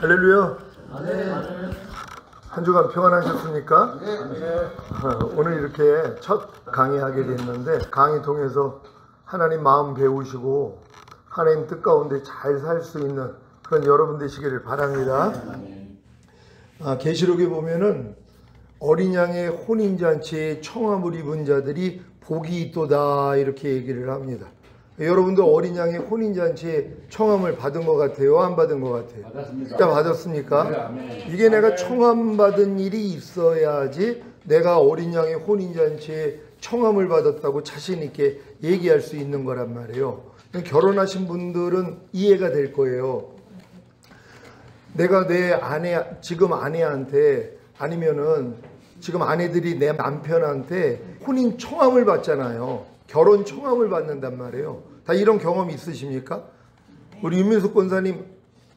할렐루야. 네. 한 주간 평안하셨습니까? 오늘 이렇게 첫 강의하게 됐는데 강의 통해서 하나님 마음 배우시고 하나님 뜻 가운데 잘 살 수 있는 그런 여러분 되시기를 바랍니다. 계시록에 보면은 어린 양의 혼인잔치에 청함을 입은 자들이 복이 있도다 이렇게 얘기를 합니다. 여러분도 어린 양의 혼인잔치에 청함을 받은 것 같아요? 안 받은 것 같아요? 받았습니다. 받았습니까? 네, 이게 내가 청함 받은 일이 있어야지 내가 어린 양의 혼인잔치에 청함을 받았다고 자신 있게 얘기할 수 있는 거란 말이에요. 결혼하신 분들은 이해가 될 거예요. 내가 내 아내, 지금 아내한테 아니면은 지금 아내들이 내 남편한테 혼인 청함을 받잖아요. 결혼 청함을 받는단 말이에요. 다 이런 경험 있으십니까? 우리 윤민숙 권사님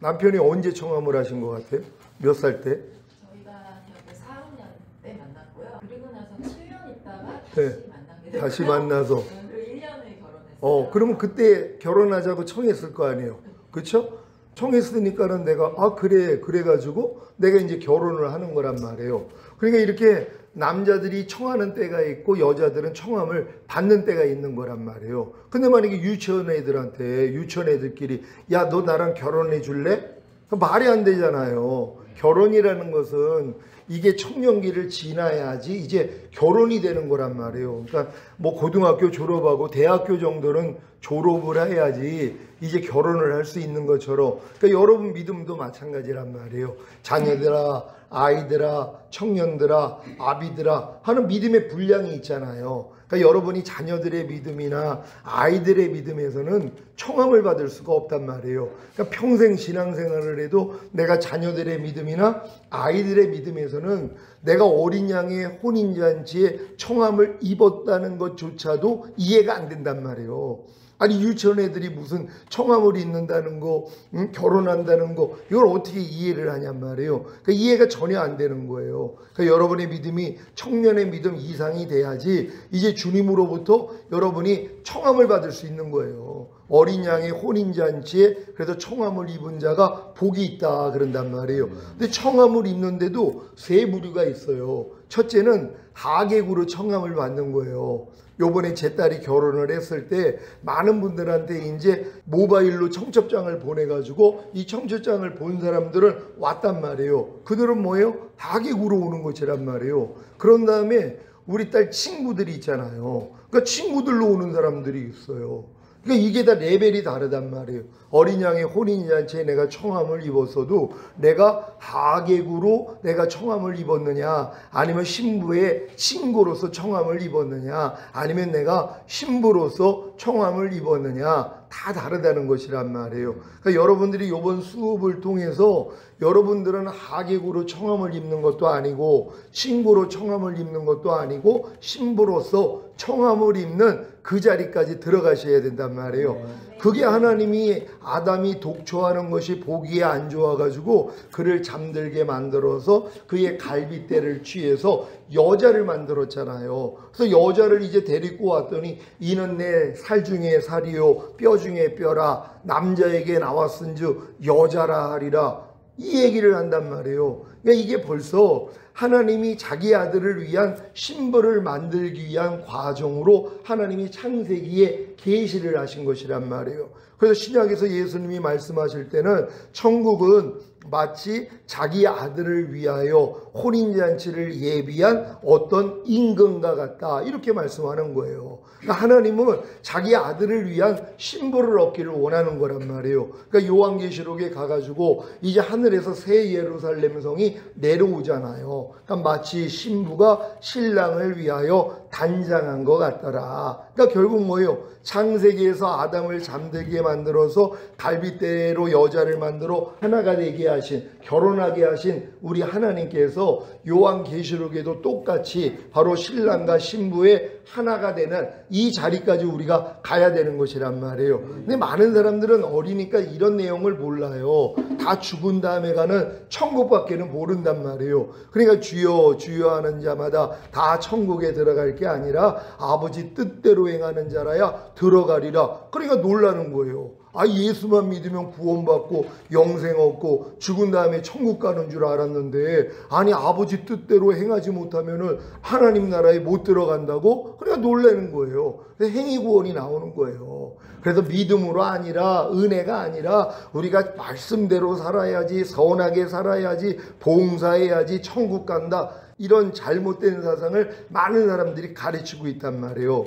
남편이 언제 청함을 하신 것 같아요? 몇 살 때? 저희가 대학교 4학년 때 만났고요. 그리고 나서 7년 있다가 네. 다시 만나게 됐고요. 다시 만나서. 그리고 1년에 결혼했어요. 그러면 그때 결혼하자고 청했을 거 아니에요. 그렇죠? 청했으니까는 내가 그래가지고 내가 이제 결혼을 하는 거란 말이에요. 그러니까 이렇게 남자들이 청하는 때가 있고 여자들은 청함을 받는 때가 있는 거란 말이에요. 근데 만약에 유치원 애들끼리 야, 너 나랑 결혼해 줄래? 말이 안 되잖아요. 결혼이라는 것은 이게 청년기를 지나야지 이제 결혼이 되는 거란 말이에요. 그러니까 뭐 고등학교 졸업하고 대학교 정도는 졸업을 해야지 이제 결혼을 할 수 있는 것처럼, 그러니까 여러분 믿음도 마찬가지란 말이에요. 자녀들아, 아이들아, 청년들아, 아비들아 하는 믿음의 분량이 있잖아요. 그러니까 여러분이 자녀들의 믿음이나 아이들의 믿음에서는 청함을 받을 수가 없단 말이에요. 그러니까 평생 신앙생활을 해도 내가 자녀들의 믿음이나 아이들의 믿음에서는 내가 어린 양의 혼인잔치에 청함을 입었다는 것조차도 이해가 안 된단 말이에요. 아니 유치원 애들이 무슨 청함을 입는다는 거, 결혼한다는 거, 이걸 어떻게 이해를 하냔 말이에요. 그러니까 이해가 전혀 안 되는 거예요. 그러니까 여러분의 믿음이 청년의 믿음 이상이 돼야지 이제 주님으로부터 여러분이 청함을 받을 수 있는 거예요. 어린 양의 혼인잔치에 그래서 청함을 입은 자가 복이 있다 그런단 말이에요. 근데 청함을 입는데도 세 부류가 있어요. 첫째는 하객으로 청함을 받는 거예요. 요번에 제 딸이 결혼을 했을 때 많은 분들한테 이제 모바일로 청첩장을 보내가지고 이 청첩장을 본 사람들은 왔단 말이에요. 그들은 뭐예요? 하객으로 오는 것이란 말이에요. 그런 다음에 우리 딸 친구들이 있잖아요. 그러니까 친구들로 오는 사람들이 있어요. 그러니까 이게 다 레벨이 다르단 말이에요. 어린 양의 혼인잔치에 내가 청함을 입었어도 내가 하객으로 내가 청함을 입었느냐, 아니면 신부의 친구로서 청함을 입었느냐, 아니면 내가 신부로서 청함을 입었느냐, 다 다르다는 것이란 말이에요. 그러니까 여러분들이 이번 수업을 통해서 여러분들은 하객으로 청함을 입는 것도 아니고 신부로 청함을 입는 것도 아니고 신부로서 청함을 입는 그 자리까지 들어가셔야 된단 말이에요. 그게 하나님이 아담이 독초하는 것이 보기에 안 좋아가지고 그를 잠들게 만들어서 그의 갈빗대를 취해서 여자를 만들었잖아요. 그래서 여자를 이제 데리고 왔더니 이는 내 살 중에 살이요 뼈 중에 뼈라, 남자에게 나왔은즉 여자라 하리라, 이 얘기를 한단 말이에요. 그러니까 이게 벌써 하나님이 자기 아들을 위한 신부를 만들기 위한 과정으로 하나님이 창세기에 계시를 하신 것이란 말이에요. 그래서 신약에서 예수님이 말씀하실 때는 천국은 마치 자기 아들을 위하여 혼인잔치를 예비한 어떤 임금과 같다, 이렇게 말씀하는 거예요. 그러니까 하나님은 자기 아들을 위한 신부를 얻기를 원하는 거란 말이에요. 그러니까 요한계시록에 가가지고 이제 하늘에서 새 예루살렘 성이 내려오잖아요. 그러니까 마치 신부가 신랑을 위하여 단장한 것 같더라. 그러니까 결국 뭐예요? 창세기에서 아담을 잠들게 만들어서 갈빗대로 여자를 만들어 하나가 되게 하신, 결혼하게 하신 우리 하나님께서 요한계시록에도 똑같이 바로 신랑과 신부의 하나가 되는 이 자리까지 우리가 가야 되는 것이란 말이에요. 근데 많은 사람들은 어리니까 이런 내용을 몰라요. 다 죽은 다음에 가는 천국밖에는 모른단 말이에요. 그러니까 주여 주여 하는 자마다 다 천국에 들어갈 게 아니라 아버지 뜻대로 행하는 자라야 들어가리라. 그러니까 놀라는 거예요. 아, 예수만 믿으면 구원받고 영생 얻고 죽은 다음에 천국 가는 줄 알았는데, 아니 아버지 뜻대로 행하지 못하면은 하나님 나라에 못 들어간다고? 그러니까 놀라는 거예요. 행위 구원이 나오는 거예요. 그래서 믿음으로 아니라, 은혜가 아니라 우리가 말씀대로 살아야지, 선하게 살아야지, 봉사해야지, 천국 간다, 이런 잘못된 사상을 많은 사람들이 가르치고 있단 말이에요.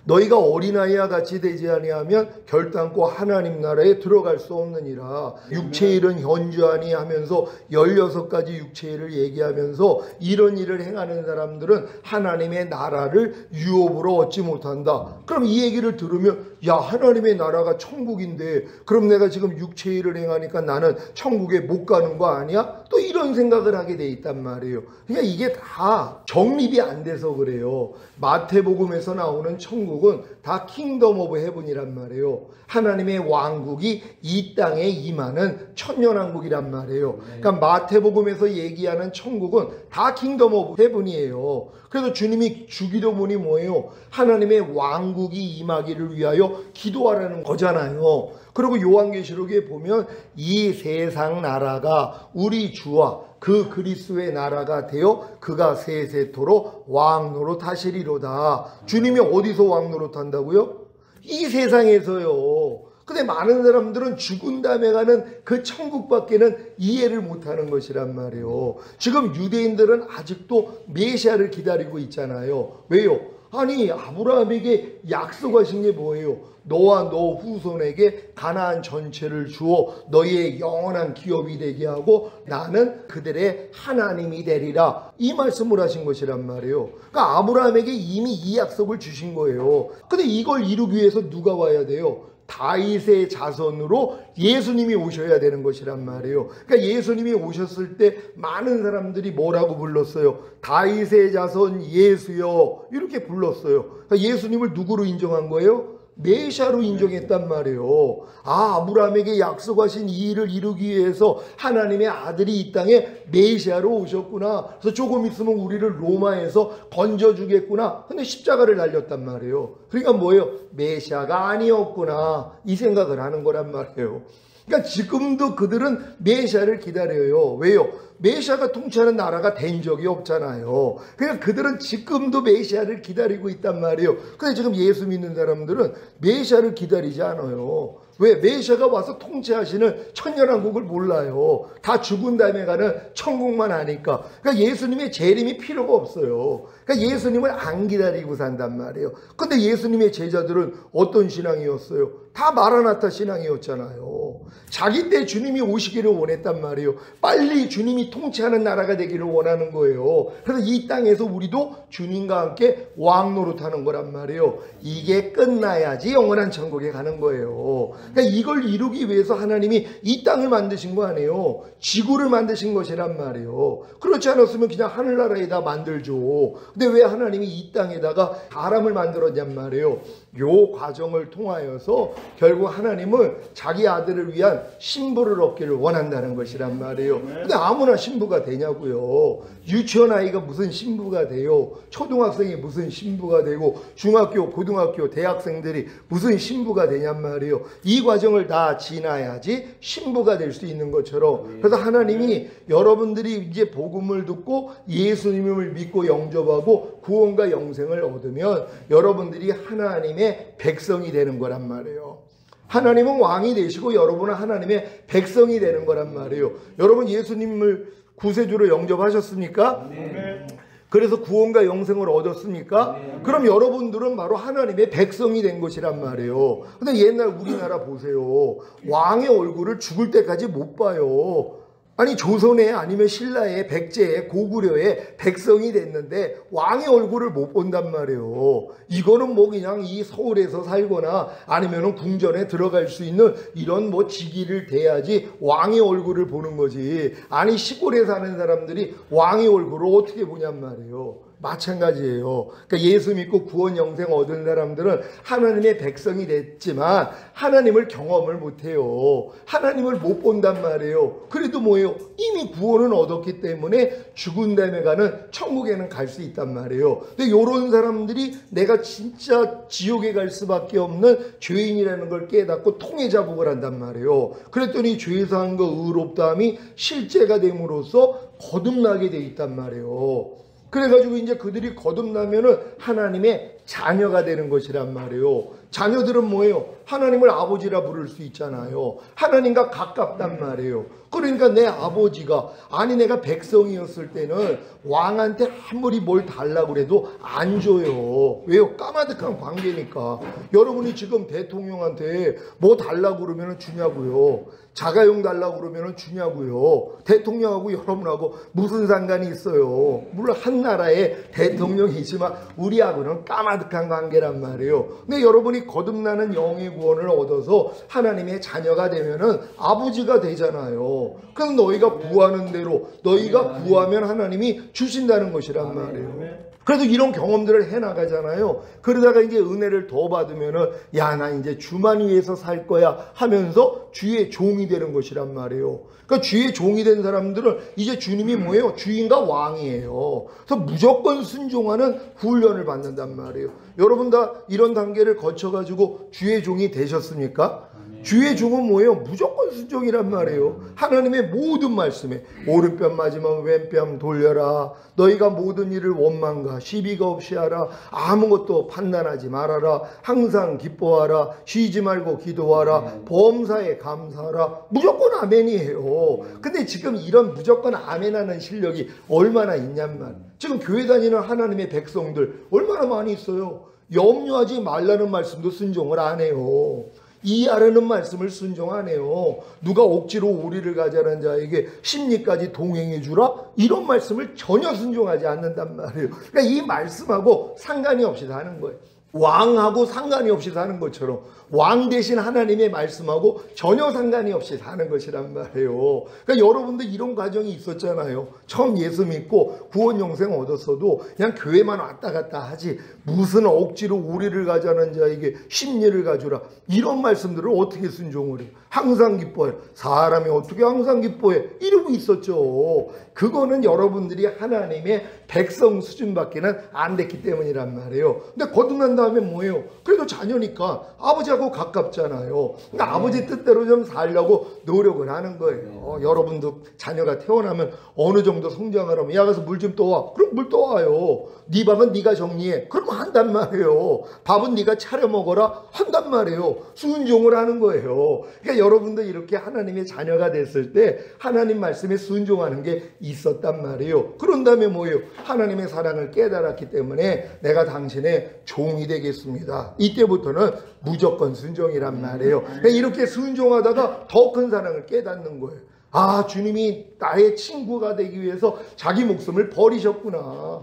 너희가 어린아이와 같이 되지 아니하면 결단코 하나님 나라에 들어갈 수 없느니라. 육체일은 현저하니 하면서 16가지 육체일을 얘기하면서 이런 일을 행하는 사람들은 하나님의 나라를 유업으로 얻지 못한다. 그럼 이 얘기를 들으면, 야, 하나님의 나라가 천국인데 그럼 내가 지금 육체일을 행하니까 나는 천국에 못 가는 거 아니야? 또 이런 생각을 하게 돼 있단 말이에요. 그러니까 이게 다 정립이 안 돼서 그래요. 마태복음에서 나오는 천국은 다 킹덤 오브 헤븐이란 말이에요. 하나님의 왕국이 이 땅에 임하는 천년왕국이란 말이에요. 그러니까 마태복음에서 얘기하는 천국은 다 킹덤 오브 헤븐이에요. 그래서 주님이 주기도문이 뭐예요? 하나님의 왕국이 임하기를 위하여 기도하라는 거잖아요. 그리고 요한계시록에 보면 이 세상 나라가 우리 주와 그 그리스도의 나라가 되어 그가 세세토록 왕노릇 하시리로다. 주님이 어디서 왕노릇 한다고요? 이 세상에서요. 근데 많은 사람들은 죽은 다음에 가는 그 천국밖에는 이해를 못하는 것이란 말이에요. 지금 유대인들은 아직도 메시아를 기다리고 있잖아요. 왜요? 아니, 아브라함에게 약속하신 게 뭐예요? 너와 너 후손에게 가나안 전체를 주어 너희의 영원한 기업이 되게 하고 나는 그들의 하나님이 되리라. 이 말씀을 하신 것이란 말이에요. 그러니까 아브라함에게 이미 이 약속을 주신 거예요. 근데 이걸 이루기 위해서 누가 와야 돼요? 다윗의 자손으로 예수님이 오셔야 되는 것이란 말이에요. 그러니까 예수님이 오셨을 때 많은 사람들이 뭐라고 불렀어요? 다윗의 자손 예수여, 이렇게 불렀어요. 그러니까 예수님을 누구로 인정한 거예요? 메시아로 인정했단 말이에요. 아, 아브라함에게 약속하신 이 일을 이루기 위해서 하나님의 아들이 이 땅에 메시아로 오셨구나. 그래서 조금 있으면 우리를 로마에서 건져주겠구나. 근데 십자가를 날렸단 말이에요. 그러니까 뭐예요? 메시아가 아니었구나, 이 생각을 하는 거란 말이에요. 그러니까 지금도 그들은 메시아를 기다려요. 왜요? 메시아가 통치하는 나라가 된 적이 없잖아요. 그러니까 그들은 지금도 메시아를 기다리고 있단 말이에요. 근데 지금 예수 믿는 사람들은 메시아를 기다리지 않아요. 왜? 메시아가 와서 통치하시는 천년왕국을 몰라요. 다 죽은 다음에 가는 천국만 아니까. 그러니까 예수님의 재림이 필요가 없어요. 그러니까 예수님을 안 기다리고 산단 말이에요. 근데 예수님의 제자들은 어떤 신앙이었어요? 다 마라나타 신앙이었잖아요. 자기 때 주님이 오시기를 원했단 말이에요. 빨리 주님이 통치하는 나라가 되기를 원하는 거예요. 그래서 이 땅에서 우리도 주님과 함께 왕노릇하는 거란 말이에요. 이게 끝나야지 영원한 천국에 가는 거예요. 그러니까 이걸 이루기 위해서 하나님이 이 땅을 만드신 거 아니에요. 지구를 만드신 것이란 말이에요. 그렇지 않았으면 그냥 하늘나라에다 만들죠. 근데 왜 하나님이 이 땅에다가 사람을 만들었냔 말이에요. 요 과정을 통하여서 결국 하나님은 자기 아들을 위한 신부를 얻기를 원한다는 것이란 말이에요. 근데 아무나 신부가 되냐고요. 유치원 아이가 무슨 신부가 돼요? 초등학생이 무슨 신부가 되고 중학교, 고등학교, 대학생들이 무슨 신부가 되냔 말이에요. 이 과정을 다 지나야지 신부가 될 수 있는 것처럼, 그래서 하나님이 여러분들이 이제 복음을 듣고 예수님을 믿고 영접하고 구원과 영생을 얻으면 여러분들이 하나님의 백성이 되는 거란 말이에요. 하나님은 왕이 되시고 여러분은 하나님의 백성이 되는 거란 말이에요. 여러분 예수님을 구세주로 영접하셨습니까? 네. 그래서 구원과 영생을 얻었습니까? 네. 그럼 여러분들은 바로 하나님의 백성이 된 것이란 말이에요. 근데 옛날 우리나라 보세요. 왕의 얼굴을 죽을 때까지 못 봐요. 아니 조선에 아니면 신라에 백제에 고구려에 백성이 됐는데 왕의 얼굴을 못 본단 말이에요. 이거는 뭐 그냥 이 서울에서 살거나 아니면은 궁전에 들어갈 수 있는 이런 뭐 직위를 돼야지 왕의 얼굴을 보는 거지. 아니 시골에 사는 사람들이 왕의 얼굴을 어떻게 보냔 말이에요. 마찬가지예요. 그러니까 예수 믿고 구원 영생 얻은 사람들은 하나님의 백성이 됐지만 하나님을 경험을 못해요. 하나님을 못 본단 말이에요. 그래도 뭐예요? 이미 구원은 얻었기 때문에 죽은 다음에 가는 천국에는 갈 수 있단 말이에요. 근데 이런 사람들이 내가 진짜 지옥에 갈 수밖에 없는 죄인이라는 걸 깨닫고 통해 자복을 한단 말이에요. 그랬더니 죄에서 한 거 의롭다함이 실제가 됨으로써 거듭나게 돼 있단 말이에요. 그래가지고 이제 그들이 거듭나면은 하나님의 자녀가 되는 것이란 말이에요. 자녀들은 뭐예요? 하나님을 아버지라 부를 수 있잖아요. 하나님과 가깝단 말이에요. 그러니까 내 아버지가, 아니 내가 백성이었을 때는 왕한테 아무리 뭘 달라고 그래도 안 줘요. 왜요? 까마득한 관계니까. 여러분이 지금 대통령한테 뭐 달라고 그러면 주냐고요. 자가용 달라고 그러면 주냐고요. 대통령하고 여러분하고 무슨 상관이 있어요. 물론 한 나라의 대통령이지만 우리하고는 까마득한 관계란 말이에요. 근데 여러분이 거듭나는 영의 구원을 얻어서 하나님의 자녀가 되면은 아버지가 되잖아요. 그럼 너희가 구하는 대로, 너희가 구하면 하나님이 주신다는 것이란 말이에요. 그래도 이런 경험들을 해나가잖아요. 그러다가 이제 은혜를 더 받으면은, 야, 나 이제 주만 위해서 살 거야 하면서 주의 종이 되는 것이란 말이에요. 그러니까 주의 종이 된 사람들은 이제 주님이 뭐예요? 주인과 왕이에요. 그래서 무조건 순종하는 훈련을 받는단 말이에요. 여러분 다 이런 단계를 거쳐가지고 주의 종이 되셨습니까? 주의 종은 뭐예요? 무조건 순종이란 말이에요. 하나님의 모든 말씀에 오른뺨 맞으면 왼뺨 돌려라. 너희가 모든 일을 원망과 시비가 없이 하라. 아무것도 판단하지 말아라. 항상 기뻐하라. 쉬지 말고 기도하라. 범사에 감사하라. 무조건 아멘이에요. 근데 지금 이런 무조건 아멘하는 실력이 얼마나 있냔 말. 지금 교회 다니는 하나님의 백성들 얼마나 많이 있어요. 염려하지 말라는 말씀도 순종을 안 해요. 이해하라는 말씀을 순종 안 해요. 누가 억지로 우리를 가자는 자에게 심리까지 동행해 주라? 이런 말씀을 전혀 순종하지 않는단 말이에요. 그러니까 이 말씀하고 상관이 없이 사는 거예요. 왕하고 상관이 없이 사는 것처럼 왕 대신 하나님의 말씀하고 전혀 상관이 없이 사는 것이란 말이에요. 그러니까 여러분도 이런 과정이 있었잖아요. 처음 예수 믿고 구원 영생 얻었어도 그냥 교회만 왔다 갔다 하지 무슨 억지로 우리를 가자는 자에게 심리를 가주라. 이런 말씀들을 어떻게 순종을 해요? 항상 기뻐해. 사람이 어떻게 항상 기뻐해? 이러고 있었죠. 그거는 여러분들이 하나님의 백성 수준밖에는 안 됐기 때문이란 말이에요. 근데 거듭난 다음에 뭐예요? 그래도 자녀니까 아버지하고 가깝잖아요. 그러니까 아버지 뜻대로 좀 살려고 노력을 하는 거예요. 여러분도 자녀가 태어나면 어느 정도 성장하려면 야 가서 물 좀 떠와. 그럼 물 떠와요. 네 밥은 네가 정리해. 그럼 한단 말이에요. 밥은 네가 차려 먹어라. 한단 말이에요. 순종을 하는 거예요. 그러니까 여러분도 이렇게 하나님의 자녀가 됐을 때 하나님 말씀에 순종하는 게 있었단 말이에요. 그런 다음에 뭐예요? 하나님의 사랑을 깨달았기 때문에 내가 당신의 종이 되겠습니다. 이때부터는 무조건 순종이란 말이에요. 그러니까 이렇게 순종하다가 더 큰 사랑을 깨닫는 거예요. 아, 주님이 나의 친구가 되기 위해서 자기 목숨을 버리셨구나.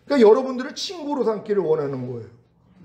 그러니까 여러분들을 친구로 삼기를 원하는 거예요.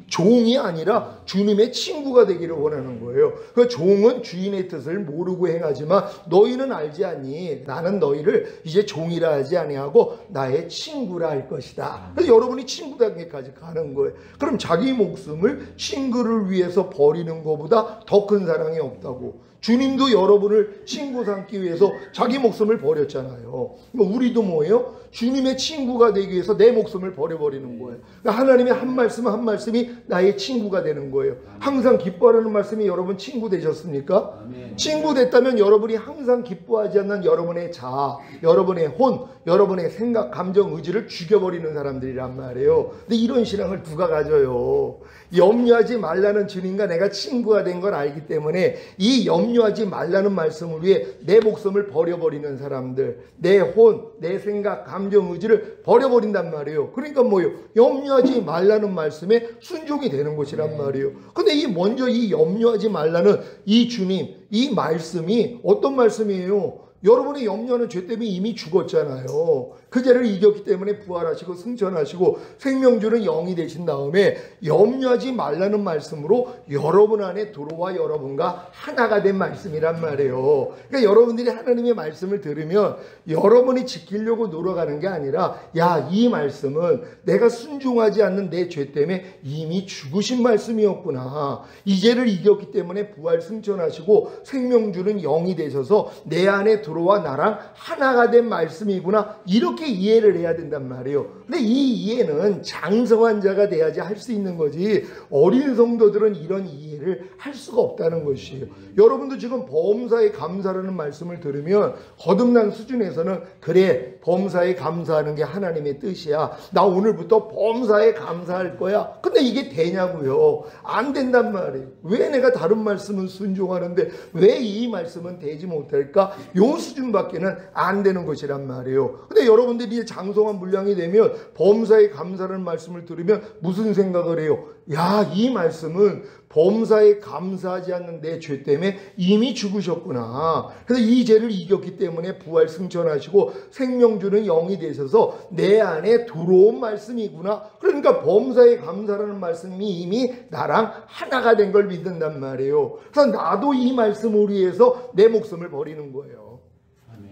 종이 아니라 주님의 친구가 되기를 원하는 거예요. 그 종은 주인의 뜻을 모르고 행하지만 너희는 알지 않니? 나는 너희를 이제 종이라 하지 아니하고 나의 친구라 할 것이다. 그래서 여러분이 친구 단계까지 가는 거예요. 그럼 자기 목숨을 친구를 위해서 버리는 것보다 더 큰 사랑이 없다고. 주님도 여러분을 친구 삼기 위해서 자기 목숨을 버렸잖아요. 우리도 뭐예요? 주님의 친구가 되기 위해서 내 목숨을 버려버리는 거예요. 그러니까 하나님의 한 말씀 한 말씀이 나의 친구가 되는 거예요. 항상 기뻐하라는 말씀이 여러분 친구 되셨습니까? 친구 됐다면 여러분이 항상 기뻐하지 않는 여러분의 자아, 여러분의 혼, 여러분의 생각, 감정, 의지를 죽여버리는 사람들이란 말이에요. 근데 이런 신앙을 누가 가져요? 염려하지 말라는 주님과 내가 친구가 된 걸 알기 때문에 이 염려하지 말라는 말씀을 위해 내 목숨을 버려버리는 사람들, 내 혼, 내 생각, 감정, 의지를 버려버린단 말이에요. 그러니까 뭐예요? 염려하지 말라는 말씀에 순종이 되는 것이란 말이에요. 근데 먼저 이 염려하지 말라는 이 주님, 이 말씀이 어떤 말씀이에요? 여러분의 염려하는 죄 때문에 이미 죽었잖아요. 그 죄를 이겼기 때문에 부활하시고 승천하시고 생명 주는 영이 되신 다음에 염려하지 말라는 말씀으로 여러분 안에 들어와 여러분과 하나가 된 말씀이란 말이에요. 그러니까 여러분들이 하나님의 말씀을 들으면 여러분이 지키려고 노력하는 게 아니라 야, 이 말씀은 내가 순종하지 않는 내 죄 때문에 이미 죽으신 말씀이었구나. 이 죄를 이겼기 때문에 부활 승천하시고 생명 주는 영이 되셔서 내 안에 들어와 나랑 하나가 된 말씀이구나. 이렇게 이해를 해야 된단 말이에요. 근데 이 이해는 장성한 자가 돼야지 할 수 있는 거지 어린 성도들은 이런 이해를 할 수가 없다는 것이에요. 여러분도 지금 범사에 감사라는 말씀을 들으면 거듭난 수준에서는 그래, 범사에 감사하는 게 하나님의 뜻이야. 나 오늘부터 범사에 감사할 거야. 근데 이게 되냐고요? 안 된단 말이에요. 왜 내가 다른 말씀은 순종하는데 왜 이 말씀은 되지 못할까? 요 수준밖에는 안 되는 것이란 말이에요. 근데 여러분들이 이제 장성한 분량이 되면 범사에 감사라는 말씀을 들으면 무슨 생각을 해요? 야, 이 말씀은 범사에 감사하지 않는 내 죄 때문에 이미 죽으셨구나. 그래서 이 죄를 이겼기 때문에 부활 승천하시고 생명 주는 영이 되셔서 내 안에 들어온 말씀이구나. 그러니까 범사에 감사라는 말씀이 이미 나랑 하나가 된 걸 믿는단 말이에요. 그래서 나도 이 말씀을 위해서 내 목숨을 버리는 거예요.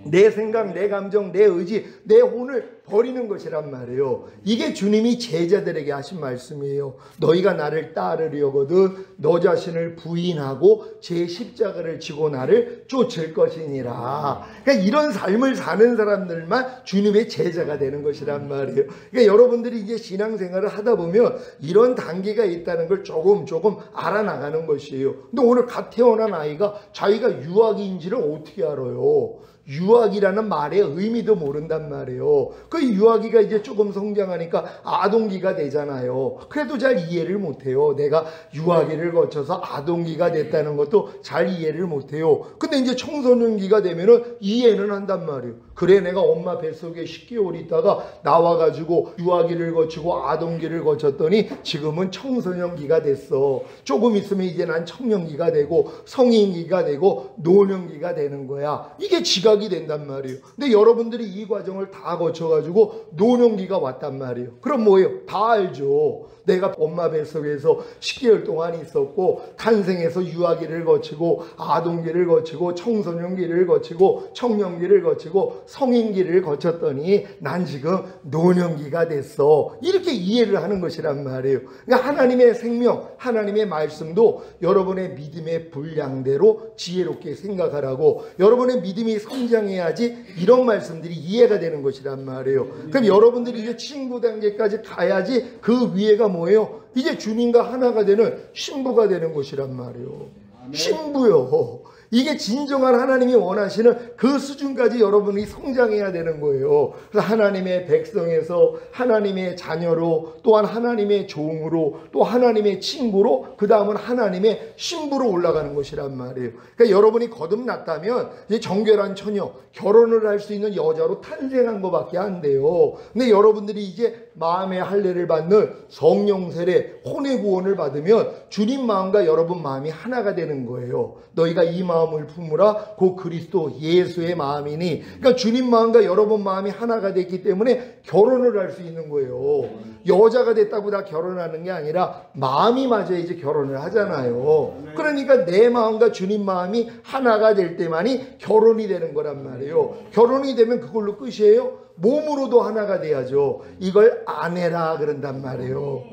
내 생각, 내 감정, 내 의지, 내 혼을 버리는 것이란 말이에요. 이게 주님이 제자들에게 하신 말씀이에요. 너희가 나를 따르려거든 너 자신을 부인하고 제 십자가를 지고 나를 쫓을 것이니라. 그러니까 이런 삶을 사는 사람들만 주님의 제자가 되는 것이란 말이에요. 그러니까 여러분들이 이제 신앙생활을 하다 보면 이런 단계가 있다는 걸 조금 알아나가는 것이에요. 근데 오늘 갓 태어난 아이가 자기가 유아기인지를 어떻게 알아요? 유아기라는 말의 의미도 모른단 말이에요. 그 유아기가 이제 조금 성장하니까 아동기가 되잖아요. 그래도 잘 이해를 못해요. 내가 유아기를 거쳐서 아동기가 됐다는 것도 잘 이해를 못해요. 근데 이제 청소년기가 되면은 이해는 한단 말이에요. 그래, 내가 엄마 뱃속에 10개월 있다가 나와가지고 유아기를 거치고 아동기를 거쳤더니 지금은 청소년기가 됐어. 조금 있으면 이제 난 청년기가 되고 성인기가 되고 노년기가 되는 거야. 이게 지각이 된단 말이에요. 근데 여러분들이 이 과정을 다 거쳐가지고 노년기가 왔단 말이에요. 그럼 뭐예요? 다 알죠. 내가 엄마 뱃속에서 10개월 동안 있었고 탄생해서 유아기를 거치고 아동기를 거치고 청소년기를 거치고 청년기를 거치고 성인기를 거쳤더니 난 지금 노년기가 됐어. 이렇게 이해를 하는 것이란 말이에요. 그러니까 하나님의 생명, 하나님의 말씀도 여러분의 믿음의 분량대로 지혜롭게 생각하라고, 여러분의 믿음이 성장해야지 이런 말씀들이 이해가 되는 것이란 말이에요. 그럼 여러분들이 이제 친구 단계까지 가야지 그 위에가 뭐예요? 이제 주님과 하나가 되는 신부가 되는 것이란 말이에요. 신부요. 이게 진정한 하나님이 원하시는 그 수준까지 여러분이 성장해야 되는 거예요. 그래서 하나님의 백성에서 하나님의 자녀로, 또한 하나님의 종으로, 또 하나님의 친구로, 그 다음은 하나님의 신부로 올라가는 것이란 말이에요. 그러니까 여러분이 거듭났다면 이제 정결한 처녀, 결혼을 할 수 있는 여자로 탄생한 것밖에 안 돼요. 근데 여러분들이 이제 마음의 할례를 받는 성령 세례, 혼의 구원을 받으면 주님 마음과 여러분 마음이 하나가 되는 거예요. 너희가 이 마음을 품으라 곧 그리스도 예수의 마음이니. 그러니까 주님 마음과 여러분 마음이 하나가 됐기 때문에 결혼을 할 수 있는 거예요. 여자가 됐다고 다 결혼하는 게 아니라 마음이 맞아야 이제 결혼을 하잖아요. 그러니까 내 마음과 주님 마음이 하나가 될 때만이 결혼이 되는 거란 말이에요. 결혼이 되면 그걸로 끝이에요? 몸으로도 하나가 돼야죠. 이걸 아내라 그런단 말이에요.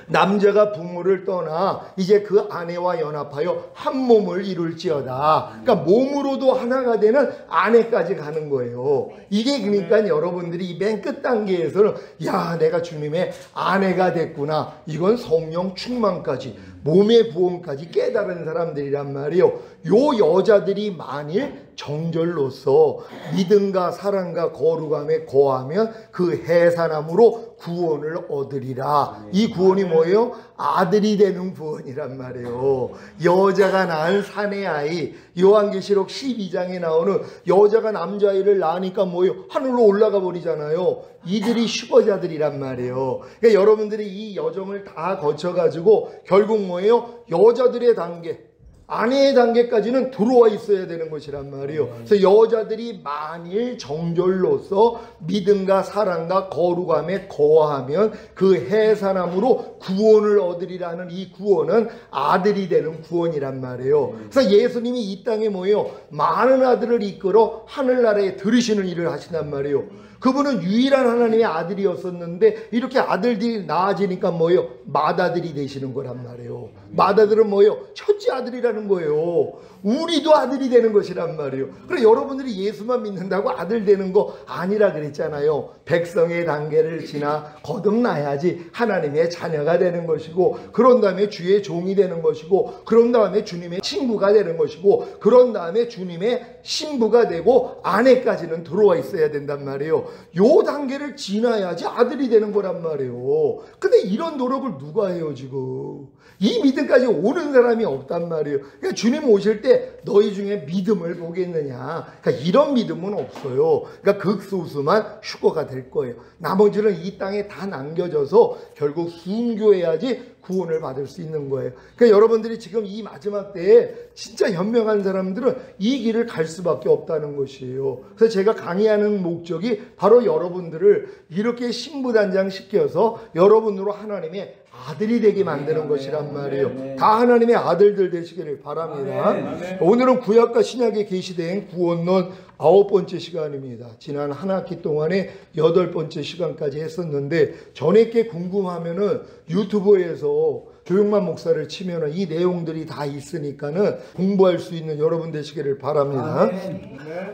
남자가 부모를 떠나 이제 그 아내와 연합하여 한 몸을 이룰지어다. 그러니까 몸으로도 하나가 되는 아내까지 가는 거예요. 이게 그러니까 여러분들이 맨 끝 단계에서는 야, 내가 주님의 아내가 됐구나. 이건 성령 충만까지, 몸의 부흥까지 깨달은 사람들이란 말이에요. 요 여자들이 만일 정절로서 믿음과 사랑과 거룩함에 거하면 그 해산함으로 구원을 얻으리라. 이 구원이 뭐예요? 아들이 되는 구원이란 말이에요. 여자가 낳은 사내 아이, 요한계시록 12장에 나오는 여자가 남자아이를 낳으니까 뭐예요? 하늘로 올라가 버리잖아요. 이들이 슈거자들이란 말이에요. 그러니까 여러분들이 이 여정을 다 거쳐가지고 결국 뭐예요? 여자들의 단계, 아내의 단계까지는 들어와 있어야 되는 것이란 말이에요. 그래서 여자들이 만일 정절로서 믿음과 사랑과 거룩함에 거하면 그 해산함으로 구원을 얻으리라는 이 구원은 아들이 되는 구원이란 말이에요. 그래서 예수님이 이 땅에 뭐예요? 많은 아들을 이끌어 하늘나라에 들으시는 일을 하신단 말이에요. 그분은 유일한 하나님의 아들이었었는데 이렇게 아들들이 나아지니까 뭐예요? 맏아들이 되시는 거란 말이에요. 맏아들은 뭐예요? 첫째 아들이라는 거예요. 우리도 아들이 되는 것이란 말이에요. 그래 여러분들이 예수만 믿는다고 아들 되는 거 아니라 그랬잖아요. 백성의 단계를 지나 거듭나야지 하나님의 자녀가 되는 것이고, 그런 다음에 주의 종이 되는 것이고, 그런 다음에 주님의 친구가 되는 것이고, 그런 다음에 주님의 신부가 되고 아내까지는 들어와 있어야 된단 말이에요. 요 단계를 지나야지 아들이 되는 거란 말이에요. 근데 이런 노력을 누가 해요 지금? 이 믿음까지 오는 사람이 없단 말이에요. 그러니까 주님 오실 때 너희 중에 믿음을 보겠느냐? 그러니까 이런 믿음은 없어요. 그러니까 극소수만 휴거가 될 거예요. 나머지는 이 땅에 다 남겨져서 결국 순교해야지 구원을 받을 수 있는 거예요. 그러니까 여러분들이 지금 이 마지막 때에 진짜 현명한 사람들은 이 길을 갈 수밖에 없다는 것이에요. 그래서 제가 강의하는 목적이 바로 여러분들을 이렇게 신부단장 시켜서 여러분으로 하나님의 아들이 되게 만드는 것이란 말이에요. 다 하나님의 아들들 되시기를 바랍니다. 오늘은 구약과 신약에 계시된 구원론 9번째 시간입니다. 지난 한 학기 동안에 8번째 시간까지 했었는데, 전에께 궁금하면은 유튜브에서 조용만 목사를 치면은 이 내용들이 다 있으니까는 공부할 수 있는 여러분 되시기를 바랍니다.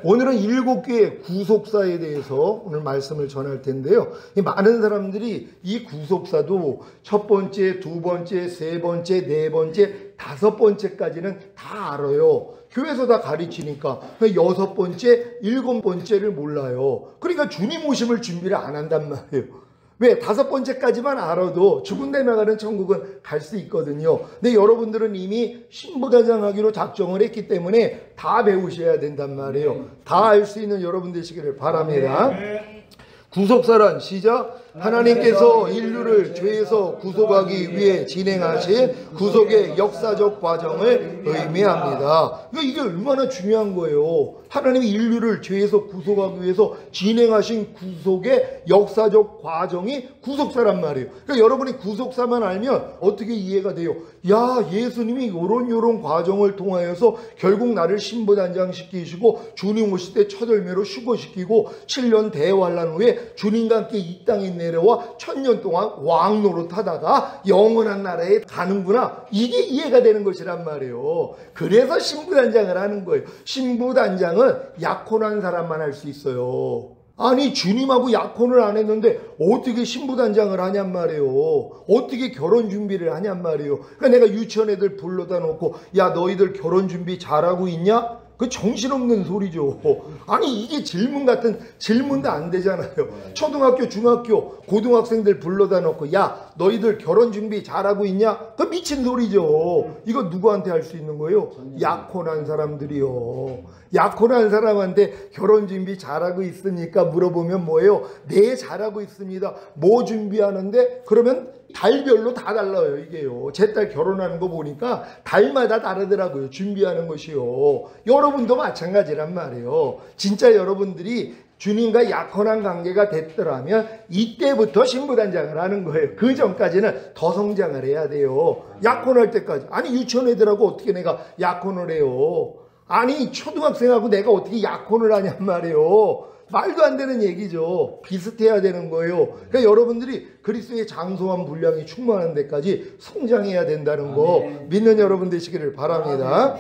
오늘은 7개의 구속사에 대해서 오늘 말씀을 전할 텐데요. 많은 사람들이 이 구속사도 첫 번째, 두 번째, 세 번째, 네 번째, 5번째까지는 다 알아요. 교회에서 다 가르치니까. 6번째, 7번째를 몰라요. 그러니까 주님 오심을 준비를 안 한단 말이에요. 왜? 5번째까지만 알아도 죽은 데 나가는 천국은 갈 수 있거든요. 근데 여러분들은 이미 신부단장하기로 작정을 했기 때문에 다 배우셔야 된단 말이에요. 다 알 수 있는 여러분 되시기를 바랍니다. 구속사란 시작. 하나님께서 인류를 죄에서 구속하기 위해 진행하신 구속의 역사적 과정을 의미합니다. 이게 얼마나 중요한 거예요. 하나님이 인류를 죄에서 구속하기 위해서 진행하신 구속의 역사적 과정이 구속사란 말이에요. 그러니까 여러분이 구속사만 알면 어떻게 이해가 돼요? 야, 예수님이 요런 과정을 통하여서 결국 나를 신부단장 시키시고 주님 오실 때 첫 열매로 휴거시키고 7년 대환란 후에 주님과 함께 이 땅에 내려와 1000년 동안 왕 노릇하다가 영원한 나라에 가는구나. 이게 이해가 되는 것이란 말이에요. 그래서 신부단장을 하는 거예요. 신부단장은 약혼한 사람만 할 수 있어요. 아니 주님하고 약혼을 안 했는데 어떻게 신부단장을 하냔 말이에요. 어떻게 결혼 준비를 하냔 말이에요. 그러니까 내가 유치원 애들 불러다 놓고 야 너희들 결혼 준비 잘하고 있냐? 그 정신없는 소리죠. 아니 이게 질문 같은 질문도 안 되잖아요. 초등학교, 중학교, 고등학생들 불러다 놓고 야 너희들 결혼 준비 잘하고 있냐? 그 미친 소리죠. 이거 누구한테 할 수 있는 거예요? 약혼한 사람들이요. 약혼한 사람한테 결혼 준비 잘하고 있으니까 물어보면 뭐예요? 네 잘하고 있습니다. 뭐 준비하는데? 그러면 달별로 다 달라요 이게요. 제 딸 결혼하는 거 보니까 달마다 다르더라고요. 준비하는 것이요. 여러분도 마찬가지란 말이에요. 진짜 여러분들이 주님과 약혼한 관계가 됐더라면 이때부터 신부단장을 하는 거예요. 그 전까지는 더 성장을 해야 돼요. 약혼할 때까지. 아니 유치원 애들하고 어떻게 내가 약혼을 해요. 아니 초등학생하고 내가 어떻게 약혼을 하냔 말이에요. 말도 안 되는 얘기죠. 비슷해야 되는 거예요. 그러니까 여러분들이 그리스도의 장성한 분량이 충만한 데까지 성장해야 된다는 거 믿는 여러분 되시기를 바랍니다.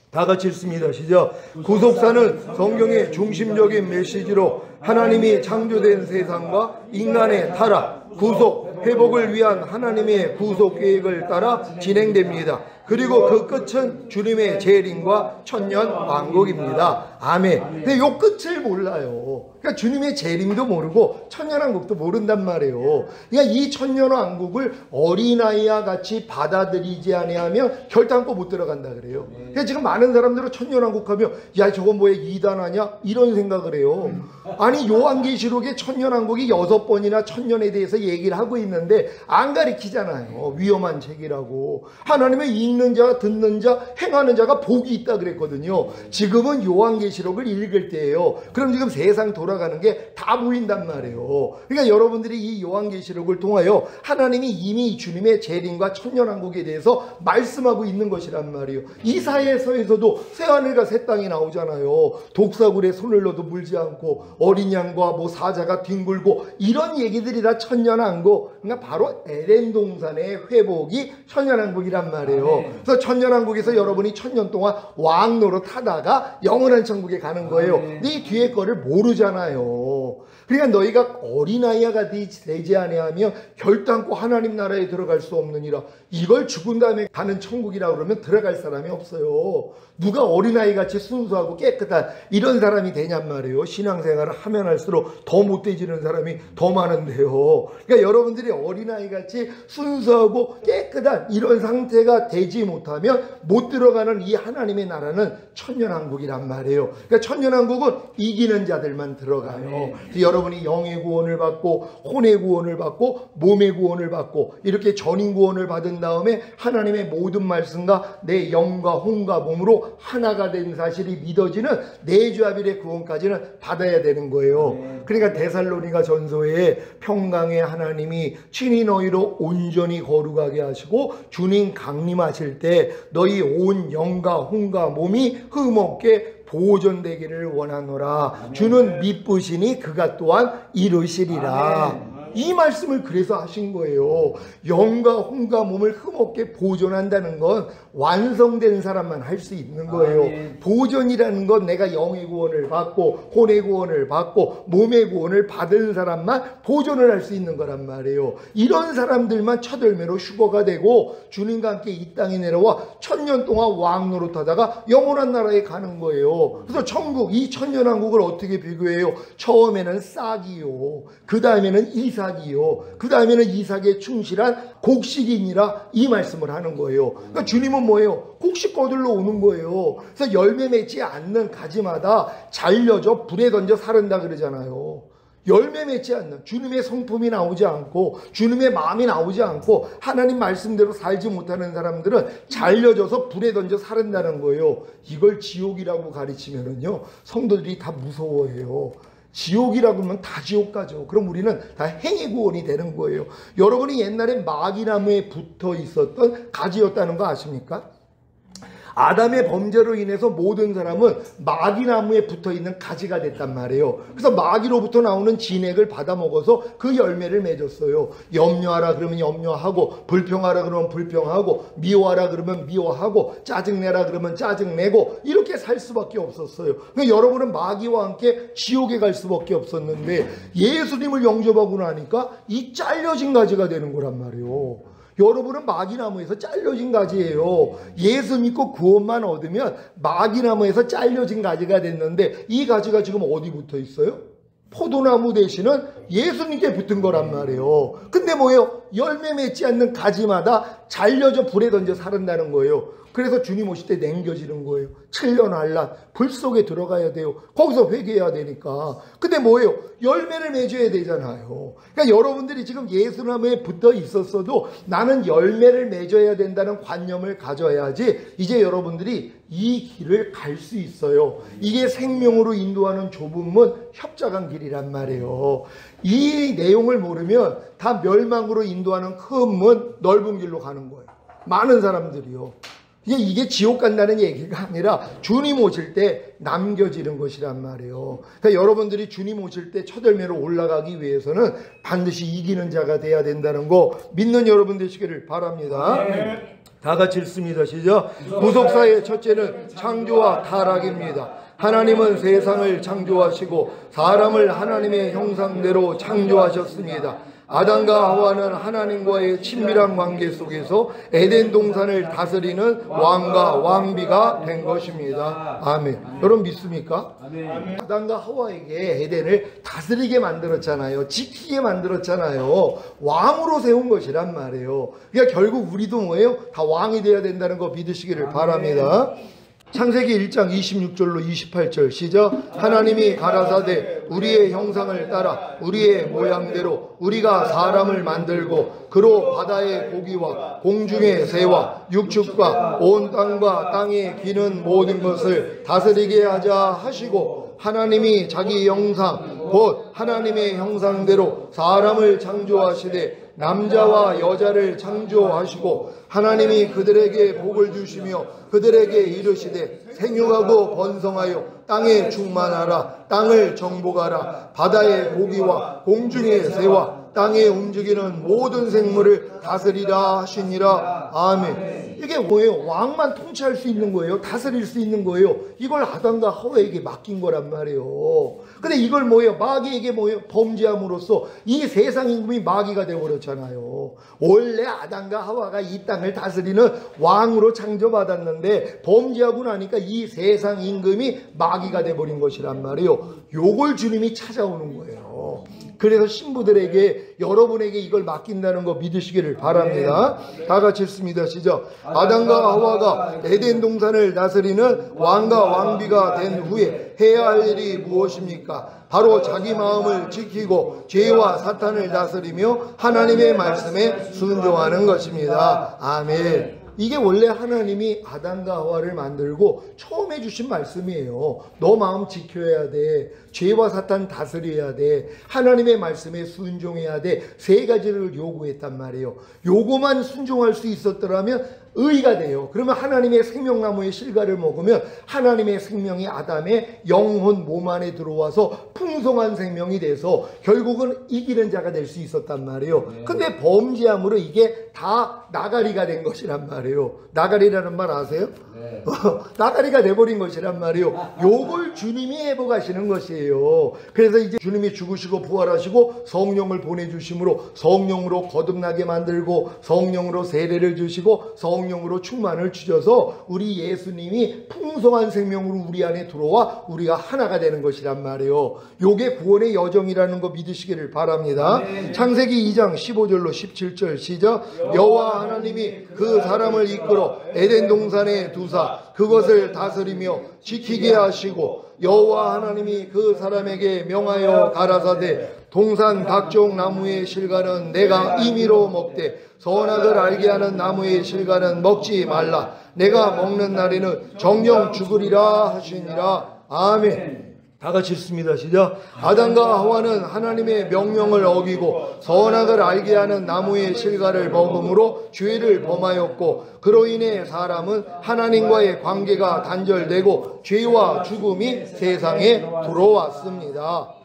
다 같이 읽습니다. 시작. 구속사는 성경의 중심적인 메시지로 하나님이 창조된 세상과 인간의 타락, 구속, 회복을 위한 하나님의 구속 계획을 따라 진행됩니다. 그리고 그 끝은 주님의 재림과 천년 왕국입니다. 아멘. 근데 요 끝을 몰라요. 그러니까 주님의 재림도 모르고 천년 왕국도 모른단 말이에요. 그러니까 이 천년 왕국을 어린아이와 같이 받아들이지 아니하면 결단코 못 들어간다 그래요. 그러니까 지금 많은 사람들은 천년 왕국 하면 야 저건 뭐야 이단 아니야? 이런 생각을 해요. 아니 요한계시록에 천년 왕국이 6번이나 천년에 대해서 얘기를 하고 있는데 안 가리키잖아요. 위험한 책이라고. 하나님의 읽는 자, 듣는 자, 행하는 자가 복이 있다 그랬거든요. 지금은 요한계시록을 읽을 때예요. 그럼 지금 세상 돌아가는 게 다 보인단 말이에요. 그러니까 여러분들이 이 요한계시록을 통하여 하나님이 이미 주님의 재림과 천년왕국에 대해서 말씀하고 있는 것이란 말이에요. 이사야서에서도 새하늘과 새 땅이 나오잖아요. 독사굴에 손을 넣어도 물지 않고 어린 양과 뭐 사자가 뒹굴고, 이런 얘기들이 다 천년왕국, 그러니까 바로 에덴 동산의 회복이 천년왕국이란 말이에요. 그래서 천년왕국에서 여러분이 천년 동안 왕 노릇하다가 영원한 천국에 가는 거예요. 근데 이 뒤에 거를 모르잖아요. 그러니까 너희가 어린아이가 되지 아니하면 결단코 하나님 나라에 들어갈 수 없느니라. 이걸 죽은 다음에 가는 천국이라고 그러면 들어갈 사람이 없어요. 누가 어린아이같이 순수하고 깨끗한 이런 사람이 되냔 말이에요. 신앙생활을 하면 할수록 더 못돼지는 사람이 더 많은데요. 그러니까 여러분들이 어린아이같이 순수하고 깨끗한 이런 상태가 되지 못하면 못 들어가는 이 하나님의 나라는 천년왕국이란 말이에요. 그러니까 천년왕국은 이기는 자들만 들어가요. 여러분이 영의 구원을 받고 혼의 구원을 받고 몸의 구원을 받고 이렇게 전인 구원을 받은 다음에 하나님의 모든 말씀과 내 영과 혼과 몸으로 하나가 된 사실이 믿어지는 내주합일의 구원까지는 받아야 되는 거예요. 그러니까 데살로니가 전서에 평강의 하나님이 친히 너희로 온전히 거룩하게 하시고 주님 강림하실 때 너희 온 영과 혼과 몸이 흠없게 보존되기를 원하노라. 주는 미쁘시니 그가 또한 이루시리라. 이 말씀을 그래서 하신 거예요. 영과 혼과 몸을 흠없게 보존한다는 건 완성된 사람만 할 수 있는 거예요. 보존이라는 건 내가 영의 구원을 받고 혼의 구원을 받고 몸의 구원을 받은 사람만 보존을 할 수 있는 거란 말이에요. 이런 사람들만 첫 열매로 휴거가 되고 주님과 함께 이 땅에 내려와 천년 동안 왕 노릇하다가 영원한 나라에 가는 거예요. 그래서 천국, 이 천년왕국을 어떻게 비교해요? 처음에는 싹이요, 그 다음에는 이삭이요, 그 다음에는 이삭에 충실한 곡식이니라, 이 말씀을 하는 거예요. 그러니까 주님은 뭐예요? 곡식 거들러 오는 거예요. 그래서 열매 맺지 않는 가지마다 잘려져 불에 던져 사른다 그러잖아요. 열매 맺지 않는, 주님의 성품이 나오지 않고 주님의 마음이 나오지 않고 하나님 말씀대로 살지 못하는 사람들은 잘려져서 불에 던져 사른다는 거예요. 이걸 지옥이라고 가르치면은요, 성도들이 다 무서워해요. 지옥이라고 하면 다 지옥 가죠. 그럼 우리는 다 행위 구원이 되는 거예요. 여러분이 옛날에 마귀나무에 붙어 있었던 가지였다는 거 아십니까? 아담의 범죄로 인해서 모든 사람은 마귀나무에 붙어있는 가지가 됐단 말이에요. 그래서 마귀로부터 나오는 진액을 받아먹어서 그 열매를 맺었어요. 염려하라 그러면 염려하고, 불평하라 그러면 불평하고, 미워하라 그러면 미워하고, 짜증내라 그러면 짜증내고, 이렇게 살 수밖에 없었어요. 그러니까 여러분은 마귀와 함께 지옥에 갈 수밖에 없었는데 예수님을 영접하고 나니까 이 잘려진 가지가 되는 거란 말이에요. 여러분은 마귀나무에서 잘려진 가지예요. 예수 믿고 구원만 얻으면 마귀나무에서 잘려진 가지가 됐는데, 이 가지가 지금 어디 붙어 있어요? 포도나무 대신은 예수님께 붙은 거란 말이에요. 근데 뭐예요? 열매 맺지 않는 가지마다 잘려져 불에 던져 사른다는 거예요. 그래서 주님 오실 때 남겨지는 거예요. 7년 환란, 불 속에 들어가야 돼요. 거기서 회개해야 되니까. 근데 뭐예요? 열매를 맺어야 되잖아요. 그러니까 여러분들이 지금 예수나무에 붙어 있었어도 나는 열매를 맺어야 된다는 관념을 가져야지 이제 여러분들이 이 길을 갈 수 있어요. 이게 생명으로 인도하는 좁은 문, 협착한 길이란 말이에요. 이 내용을 모르면 다 멸망으로 인도하는 큰 문, 넓은 길로 가는 거예요. 많은 사람들이요. 이게 지옥 간다는 얘기가 아니라 주님 오실 때 남겨지는 것이란 말이에요. 그러니까 여러분들이 주님 오실 때 첫 열매로 올라가기 위해서는 반드시 이기는 자가 돼야 된다는 거 믿는 여러분 되시기를 바랍니다. 다 같이 읽습니다. 시작. 구속사의 첫째는 창조와 타락입니다. 하나님은 세상을 창조하시고 사람을 하나님의 형상대로 창조하셨습니다. 아담과 하와는 하나님과의 친밀한 관계 속에서 에덴 동산을 다스리는 왕과 왕비가 된 것입니다. 아멘. 여러분 믿습니까? 아멘. 아담과 하와에게 에덴을 다스리게 만들었잖아요. 지키게 만들었잖아요. 왕으로 세운 것이란 말이에요. 그러니까 결국 우리도 뭐예요? 다 왕이 되어야 된다는 거 믿으시기를 바랍니다. 창세기 1장 26절로 28절 시작. 하나님이 가라사대 우리의 형상을 따라 우리의 모양대로 우리가 사람을 만들고 그로 바다의 고기와 공중의 새와 육축과 온 땅과 땅에 기는 모든 것을 다스리게 하자 하시고 하나님이 자기 형상 곧 하나님의 형상대로 사람을 창조하시되 남자와 여자를 창조하시고 하나님이 그들에게 복을 주시며 그들에게 이르시되 생육하고 번성하여 땅에 충만하라. 땅을 정복하라. 바다의 고기와 공중의 새와 땅에 움직이는 모든 생물을 다스리라 하시니라. 아멘. 이게 뭐예요? 왕만 통치할 수 있는 거예요. 다스릴 수 있는 거예요. 이걸 아담과 하와에게 맡긴 거란 말이에요. 근데 이걸 뭐예요? 마귀에게 뭐예요? 범죄함으로써 이 세상 임금이 마귀가 되어버렸잖아요. 원래 아담과 하와가 이 땅을 다스리는 왕으로 창조받았는데 범죄하고 나니까 이 세상 임금이 마귀가 되어버린 것이란 말이에요. 요걸 주님이 찾아오는 거예요. 그래서 신부들에게 여러분에게 이걸 맡긴다는 거 믿으시기를 바랍니다. 다 같이 읽습니다. 시작. 아담과 하와가 에덴 동산을 다스리는 왕과 왕비가 된 후에 해야 할 일이 무엇입니까? 바로 자기 마음을 지키고 죄와 사탄을 다스리며 하나님의 말씀에 순종하는 것입니다. 아멘. 이게 원래 하나님이 아담과 하와를 만들고 처음에 주신 말씀이에요. 너 마음 지켜야 돼. 죄와 사탄 다스려야 돼. 하나님의 말씀에 순종해야 돼. 세 가지를 요구했단 말이에요. 요거만 순종할 수 있었더라면 의가 돼요. 그러면 하나님의 생명나무의 실과를 먹으면 하나님의 생명이 아담의 영혼 몸 안에 들어와서 풍성한 생명이 돼서 결국은 이기는 자가 될 수 있었단 말이에요. 근데 범죄함으로 이게 다 나가리가 된 것이란 말이에요. 나가리라는 말 아세요? 네. 나가리가 돼버린 것이란 말이에요. 요걸 주님이 회복하시는 것이에요. 그래서 이제 주님이 죽으시고 부활하시고 성령을 보내주심으로 성령으로 거듭나게 만들고 성령으로 세례를 주시고 성령으로 충만을 주셔서 우리 예수님이 풍성한 생명으로 우리 안에 들어와 우리가 하나가 되는 것이란 말이에요. 요게 구원의 여정이라는 거 믿으시기를 바랍니다. 네. 창세기 2장 15절로 17절 시작. 여호와 하나님이 그 사람을 이끌어 에덴 동산에 두사 그것을 다스리며 지키게 하시고 여호와 하나님이 그 사람에게 명하여 가라사대 동산 각종 나무의 실과는 내가 임의로 먹되 선악을 알게 하는 나무의 실과는 먹지 말라. 내가 먹는 날에는 정령 죽으리라 하시니라. 아멘. 다 같이 읽습니다. 시작. 아담과 하와는 하나님의 명령을 어기고 선악을 알게 하는 나무의 실과를 먹음으로 죄를 범하였고 그로 인해 사람은 하나님과의 관계가 단절되고 죄와 죽음이 세상에 들어왔습니다.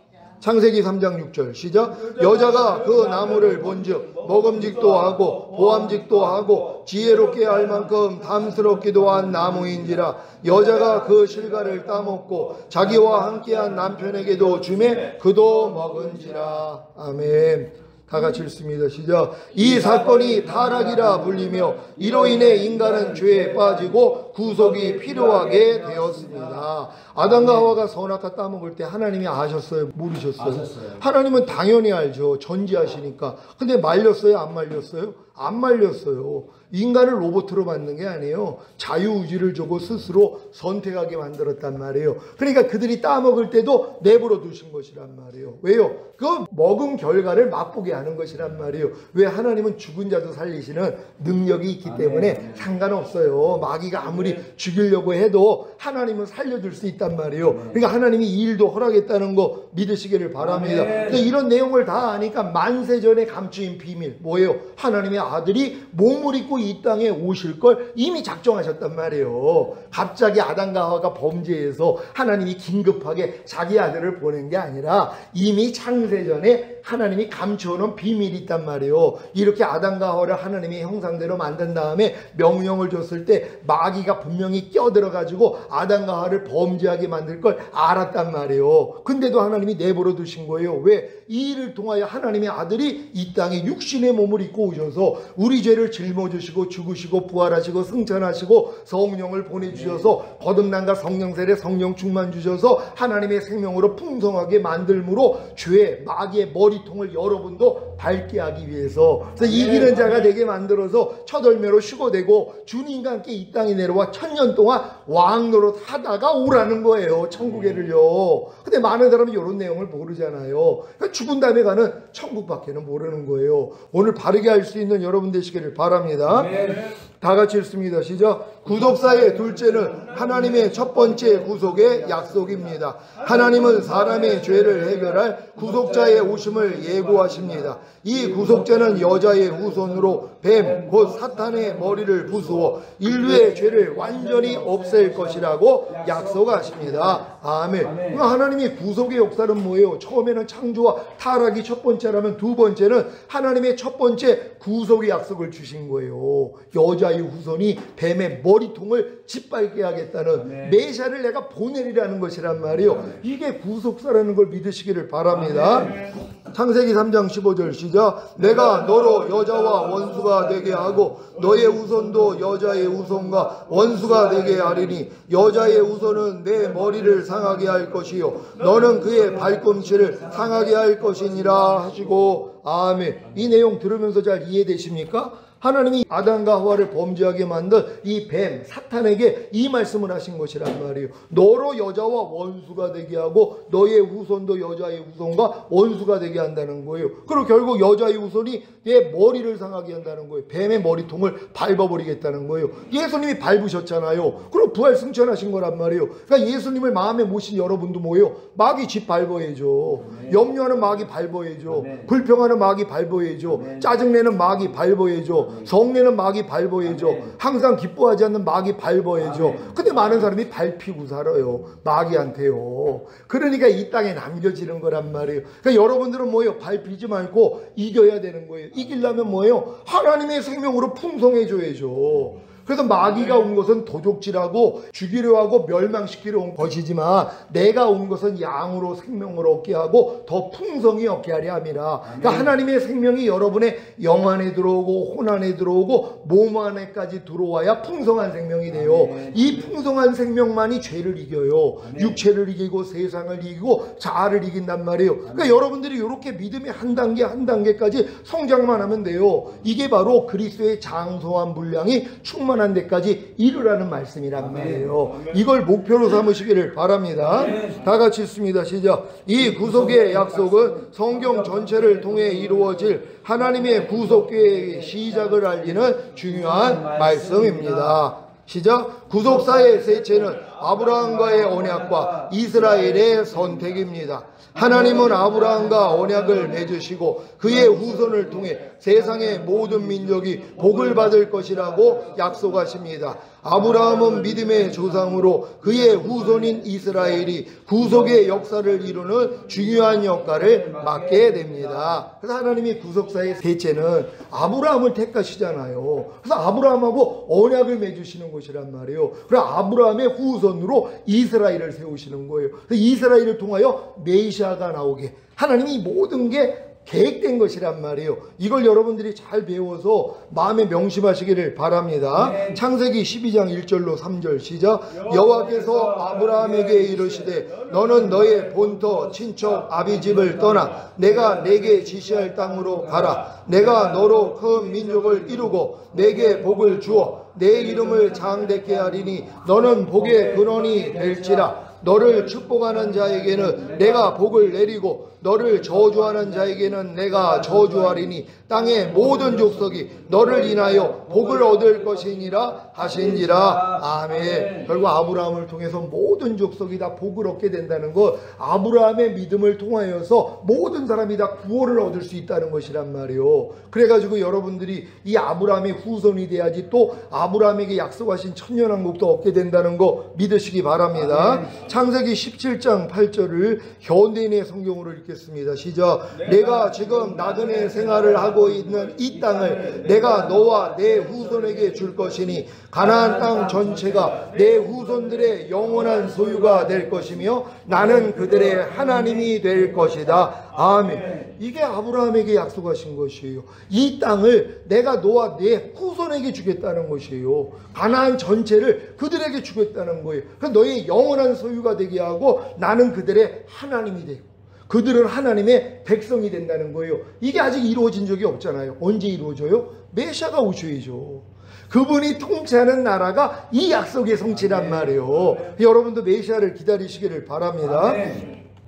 창세기 3장 6절 시작. 여자가 그 나무를 본즉 먹음직도 하고 보암직도 하고 지혜롭게 할 만큼 탐스럽기도 한 나무인지라. 여자가 그 실과를 따먹고 자기와 함께한 남편에게도 주매 그도 먹은지라. 아멘. 다 같이 읽습니다. 시작. 이 사건이 타락이라 불리며 이로 인해 인간은 죄에 빠지고 구속이 필요하게 되었습니다. 아담과 하와가 선악과 따먹을 때 하나님이 아셨어요? 모르셨어요? 아셨어요. 하나님은 당연히 알죠. 전지하시니까. 근데 말렸어요? 안 말렸어요? 안 말렸어요. 인간을 로봇으로 만든 게 아니에요. 자유의지를 주고 스스로 선택하게 만들었단 말이에요. 그러니까 그들이 따먹을 때도 내버려 두신 것이란 말이에요. 왜요? 그 먹은 결과를 맛보게 하는 것이란 말이에요. 왜? 하나님은 죽은 자도 살리시는 능력이 있기 때문에 상관없어요. 마귀가 아무리 죽이려고 해도 하나님은 살려줄 수 있단 말이에요. 그러니까 하나님이 이 일도 허락했다는 거 믿으시기를 바랍니다. 근데 이런 내용을 다 아니까 만세전에 감추인 비밀 뭐예요? 하나님의 아들이 몸을 입고 이 땅에 오실 걸 이미 작정하셨단 말이에요. 갑자기 아담과 하와가 범죄해서 하나님이 긴급하게 자기 아들을 보낸 게 아니라 이미 창세전에 하나님이 감추어놓은 비밀이 있단 말이에요. 이렇게 아담과 하와를 하나님의 형상대로 만든 다음에 명령을 줬을 때 마귀가 분명히 껴들어가지고 아담과 하와를 범죄하게 만들 걸 알았단 말이에요. 근데도 하나님이 내버려 두신 거예요. 왜? 이 일을 통하여 하나님의 아들이 이 땅에 육신의 몸을 입고 오셔서 주셔서 우리 죄를 짊어지시고 죽으시고 부활하시고 승천하시고 성령을 보내주셔서 거듭남과 성령 세례 성령 충만 주셔서 하나님의 생명으로 풍성하게 만들므로 죄 마귀의 머리통을 여러분도 밟게 하기 위해서 그래서 이기는 자가 되게 만들어서 첫 열매로 휴거되고 주님과 함께 이 땅에 내려와 1000년 동안 왕노릇 하다가 오라는 거예요. 천국에를요. 근데 많은 사람이 이런 내용을 모르잖아요. 그러니까 죽은 다음에 가는 천국밖에는 모르는 거예요. 오늘 바르게 할 수 있는 여러분 되시기를 바랍니다. 다 같이 읽습니다. 시작. 구속사의 둘째는 하나님의 첫 번째 구속의 약속입니다. 하나님은 사람의 죄를 해결할 구속자의 오심을 예고하십니다. 이 구속자는 여자의 후손으로 뱀 곧 사탄의 머리를 부수어 인류의 죄를 완전히 없앨 것이라고 약속하십니다. 아멘. 그러니까 하나님의 구속의 역사는 뭐예요? 처음에는 창조와 타락이 첫 번째라면 두 번째는 하나님의 첫 번째 구속의 약속을 주신 거예요. 여자의 후손이 뱀의 머리통을 짓밟게 하겠다는 메시아를 내가 보내리라는 것이란 말이에요. 이게 구속사라는 걸 믿으시기를 바랍니다. 창세기 3장 15절 시작. 내가 너로 여자와 원수가 되게 하고 너의 후손도 여자의 후손과 원수가 되게 하리니 여자의 후손은 내 머리를 상하게 할 것이요 너는 그의 발꿈치를 상하게 할 것이니라 하시고 아멘. 이 내용 들으면서 잘 이해되십니까? 하나님이 아담과 하와를 범죄하게 만든 이 뱀 사탄에게 이 말씀을 하신 것이란 말이에요. 너로 여자와 원수가 되게 하고 너의 후손도 여자의 후손과 원수가 되게 한다는 거예요. 그리고 결국 여자의 후손이 내 머리를 상하게 한다는 거예요. 뱀의 머리통을 밟아버리겠다는 거예요. 예수님이 밟으셨잖아요. 그럼 부활 승천하신 거란 말이에요. 그러니까 예수님을 마음에 모신 여러분도 뭐예요? 마귀 집 밟아야죠. 염려하는 마귀 밟아야죠. 불평하는 마귀 밟아야죠. 짜증내는 마귀 밟아야죠. 성내는 마귀 밟아야죠. 항상 기뻐하지 않는 마귀 밟아야죠. 근데 많은 사람이 밟히고 살아요. 마귀한테요. 그러니까 이 땅에 남겨지는 거란 말이에요. 그러니까 여러분들은 뭐예요? 밟히지 말고 이겨야 되는 거예요. 이기려면 뭐예요? 하나님의 생명으로 풍성해져야죠. 그래서 마귀가 온 것은 도적질하고 죽이려 하고 멸망시키려 온 것이지만 내가 온 것은 양으로 생명을 얻게 하고 더 풍성히 얻게 하려 함이라. 그러니까 하나님의 생명이 여러분의 영 안에 들어오고 혼 안에 들어오고 몸 안에까지 들어와야 풍성한 생명이 돼요. 이 풍성한 생명만이 죄를 이겨요. 육체를 이기고 세상을 이기고 자아를 이긴단 말이에요. 그러니까 여러분들이 이렇게 믿음의 한 단계 한 단계까지 성장만 하면 돼요. 이게 바로 그리스도의 장성한 분량이 충만한 데까지 이르라는 말씀이란 말이에요. 이걸 목표로 삼으시기를 바랍니다. 다 같이 읽습니다. 시작. 이 구속의 약속은 성경 전체를 통해 이루어질 하나님의 구속 계획의 시작을 알리는 중요한 말씀입니다. 시작. 구속사의 셋째는 아브라함과의 언약과 이스라엘의 선택입니다. 하나님은 아브라함과 언약을 맺으시고 그의 후손을 통해 세상의 모든 민족이 복을 받을 것이라고 약속하십니다. 아브라함은 믿음의 조상으로 그의 후손인 이스라엘이 구속의 역사를 이루는 중요한 역할을 맡게 됩니다. 그래서 하나님이 구속사의 셋째는 아브라함을 택하시잖아요. 그래서 아브라함하고 언약을 맺으시는 것이란 말이에요. 그래서 아브라함의 후손으로 이스라엘을 세우시는 거예요. 그래서 이스라엘을 통하여 메시아가 나오게 하나님이 모든 게 계획된 것이란 말이에요. 이걸 여러분들이 잘 배워서 마음에 명심하시기를 바랍니다. 창세기 12장 1절로 3절 시작. 여호와께서 아브라함에게 이르시되 너는 너의 본토 친척 아비집을 떠나 내가 내게 지시할 땅으로 가라. 내가 너로 큰 민족을 이루고 내게 복을 주어 내 이름을 장대케 하리니 너는 복의 근원이 될지라. 너를 축복하는 자에게는 내가 복을 내리고 너를 저주하는 자에게는 내가 저주하리니 땅의 모든 족속이 너를 인하여 복을 얻을 것이니라 하신지라. 아멘. 결국 아브라함을 통해서 모든 족속이 다 복을 얻게 된다는 것, 아브라함의 믿음을 통하여서 모든 사람이 다 구원을 얻을 수 있다는 것이란 말이에요. 그래가지고 여러분들이 이 아브라함의 후손이 돼야지 또 아브라함에게 약속하신 천년왕국도 얻게 된다는 거 믿으시기 바랍니다. 창세기 17장 8절을 현대인의 성경으로 읽겠습니다. 읽겠습니다. 시작. 내가 지금 나그네 생활을 하고 있는 이 땅을 내가 너와 내 후손에게 줄 것이니 가나안 땅 전체가 내 후손들의 영원한 소유가 될 것이며 나는 그들의 하나님이 될 것이다. 아멘. 이게 아브라함에게 약속하신 것이에요. 이 땅을 내가 너와 내 후손에게 주겠다는 것이에요. 가나안 전체를 그들에게 주겠다는 거예요. 그래서 너의 영원한 소유가 되게 하고 나는 그들의 하나님이 되고 그들은 하나님의 백성이 된다는 거예요. 이게 아직 이루어진 적이 없잖아요. 언제 이루어져요? 메시아가 오셔야죠. 그분이 통치하는 나라가 이 약속의 성취란 말이에요. 여러분도 메시아를 기다리시기를 바랍니다.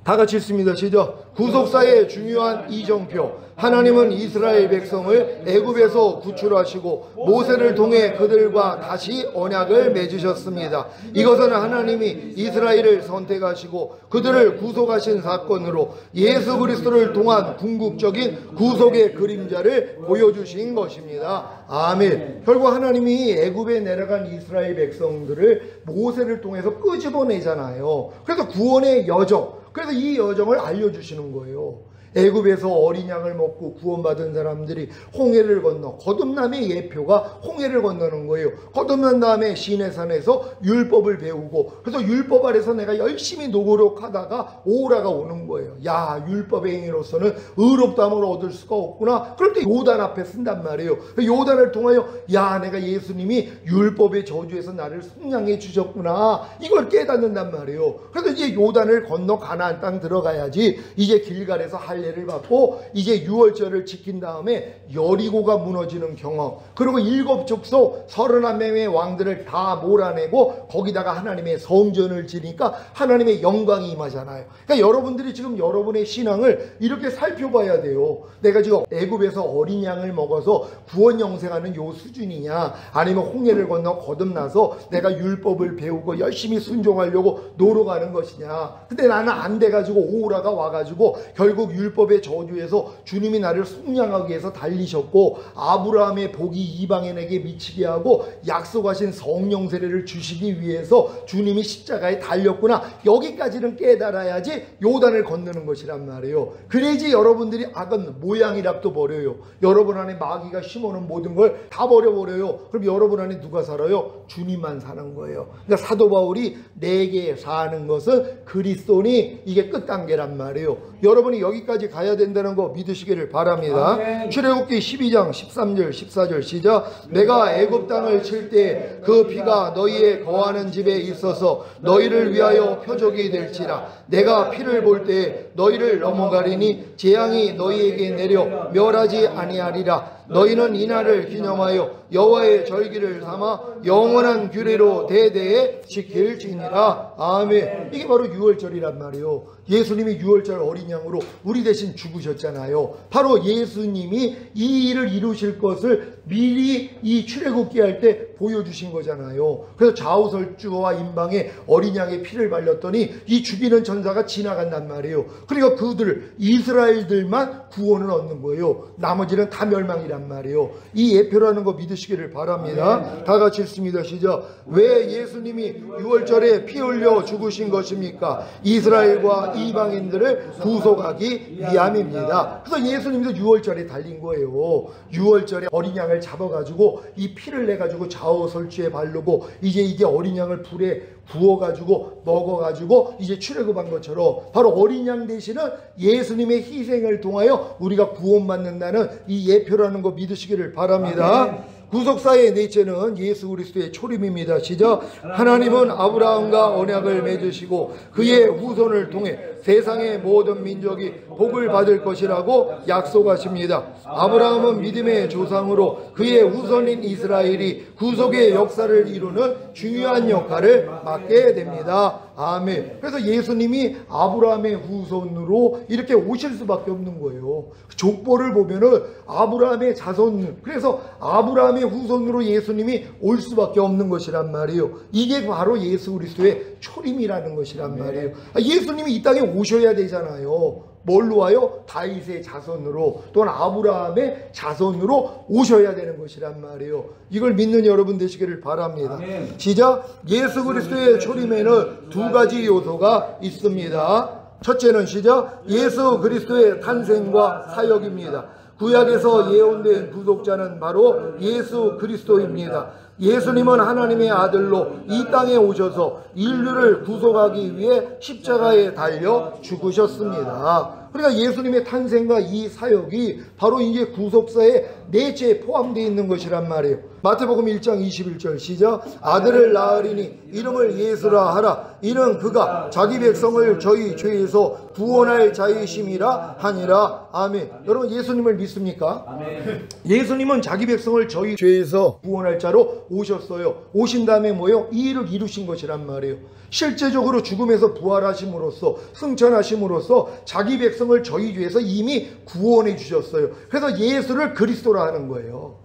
다 같이 읽습니다. 시작. 구속사의 중요한 이정표. 하나님은 이스라엘 백성을 애굽에서 구출하시고 모세를 통해 그들과 다시 언약을 맺으셨습니다. 이것은 하나님이 이스라엘을 선택하시고 그들을 구속하신 사건으로 예수 그리스도를 통한 궁극적인 구속의 그림자를 보여주신 것입니다. 아멘. 결국 하나님이 애굽에 내려간 이스라엘 백성들을 모세를 통해서 끄집어내잖아요. 그래서 구원의 여정, 그래서 이 여정을 알려주시는 거예요. 애굽에서 어린 양을 먹고 구원받은 사람들이 홍해를 건너, 거듭남의 예표가 홍해를 건너는 거예요. 거듭난 다음에 시내산에서 율법을 배우고, 그래서 율법 아래서 내가 열심히 노력하다가 오라가 오는 거예요. 야, 율법의 행위로서는 의롭다함을 얻을 수가 없구나. 그럴 때 요단 앞에 쓴단 말이에요. 요단을 통하여 야, 내가 예수님이 율법의 저주에서 나를 속량해 주셨구나, 이걸 깨닫는단 말이에요. 그래서 이제 요단을 건너 가나안 땅 들어가야지 이제 길갈에서 할례를 받고 이제 유월절을 지킨 다음에 여리고가 무너지는 경험, 그리고 7 족속 31명의 왕들을 다 몰아내고 거기다가 하나님의 성전을 지니까 하나님의 영광이 임하잖아요. 그러니까 여러분들이 지금 여러분의 신앙을 이렇게 살펴봐야 돼요. 내가 지금 애굽에서 어린 양을 먹어서 구원 영생하는 요 수준이냐, 아니면 홍해를 건너 거듭나서 내가 율법을 배우고 열심히 순종하려고 노력하는 것이냐. 근데 나는 안 돼가지고 오라가 와가지고 결국 율법의 저주에서 주님이 나를 속량하기 위해서 달리셨고 아브라함의 복이 이방인에게 미치게 하고 약속하신 성령 세례를 주시기 위해서 주님이 십자가에 달렸구나, 여기까지는 깨달아야지 요단을 건너는 것이란 말이에요. 그래야지 여러분들이 악은 모양이랍도 버려요. 여러분 안에 마귀가 심어놓은 모든 걸 다 버려버려요. 그럼 여러분 안에 누가 살아요? 주님만 사는 거예요. 그러니까 사도 바울이 내게 사는 것은 그리스도니, 이게 끝단계란 말이에요. 여러분이 여기까지 가야 된다는 거 믿으시기를 바랍니다. 출애굽기 12장 13절 14절 시작. 내가 애굽 땅을 칠 때 그 피가 너희의 거하는 집에 있어서 너희를 위하여 표적이 될지라. 내가 피를 볼 때 너희를 넘어가리니 재앙이 너희에게 내려 멸하지 아니하리라. 너희는 이날을 기념하여 여호와의 절기를 삼아 영원한 규례로 대대에 지킬지니라. 아멘. 이게 바로 유월절이란 말이에요. 예수님이 유월절 어린 양으로 우리 대신 죽으셨잖아요. 바로 예수님이 이 일을 이루실 것을 미리 이 출애굽기 할 때 보여주신 거잖아요. 그래서 좌우설주와 임방에 어린 양의 피를 발렸더니 이 죽이는 전사가 지나간단 말이에요. 그러니까 그들 이스라엘들만 구원을 얻는 거예요. 나머지는 다 멸망이란 말이에요. 이 예표라는 거 믿으시기를 바랍니다. 다 같이 읽습니다. 시작. 왜 예수님이 유월절에 피 흘려 죽으신 것입니까? 이스라엘과 이방인들을 구속하기 위함입니다. 그래서 예수님도 유월절에 달린 거예요. 유월절에 어린 양을 잡아가지고 이 피를 내가지고 좌우설주에 바르고 이제 이게 어린 양을 불에 구워가지고 먹어가지고 이제 출애굽한 것처럼 바로 어린 양 대신은 예수님의 희생을 통하여 우리가 구원받는다는 이 예표라는 거 믿으시기를 바랍니다. 구속사의 넷째는 예수 그리스도의 초림입니다. 시작. 하나님은 아브라함과 언약을 맺으시고 그의 후손을 통해 세상의 모든 민족이 복을 받을 것이라고 약속하십니다. 아브라함은 믿음의 조상으로 그의 후손인 이스라엘이 구속의 역사를 이루는 중요한 역할을 맡게 됩니다. 아멘. 그래서 예수님이 아브라함의 후손으로 이렇게 오실 수밖에 없는 거예요. 족보를 보면은 아브라함의 자손, 그래서 아브라함의 후손으로 예수님이 올 수밖에 없는 것이란 말이에요. 이게 바로 예수 그리스도의 초림이라는 것이란 말이에요. 예수님이 이 땅에 오셔야 되잖아요. 뭘로 와요? 다윗의 자손으로 또는 아브라함의 자손으로 오셔야 되는 것이란 말이에요. 이걸 믿는 여러분 되시기를 바랍니다. 시작. 예수 그리스도의 초림에는 2가지 요소가 있습니다. 첫째는 시작. 예수 그리스도의 탄생과 사역입니다. 구약에서 예언된 구속자는 바로 예수 그리스도입니다. 예수님은 하나님의 아들로 이 땅에 오셔서 인류를 구속하기 위해 십자가에 달려 죽으셨습니다. 그러니까 예수님의 탄생과 이 사역이 바로 이제 구속사의 넷째에 포함되어 있는 것이란 말이에요. 마태복음 1장 21절 시작. 아들을 낳으리니 이름을 예수라 하라. 이는 그가 자기 백성을 저희 죄에서 구원할 자이심이라 하니라. 아멘. 여러분 예수님을 믿습니까? 아멘. 예수님은 자기 백성을 저희 죄에서 구원할 자로 오셨어요. 오신 다음에 뭐예요? 이 일을 이루신 것이란 말이에요. 실제적으로 죽음에서 부활하심으로써 승천하심으로써 자기 백성을 저희 죄에서 이미 구원해 주셨어요. 그래서 예수를 그리스도라 하는 거예요.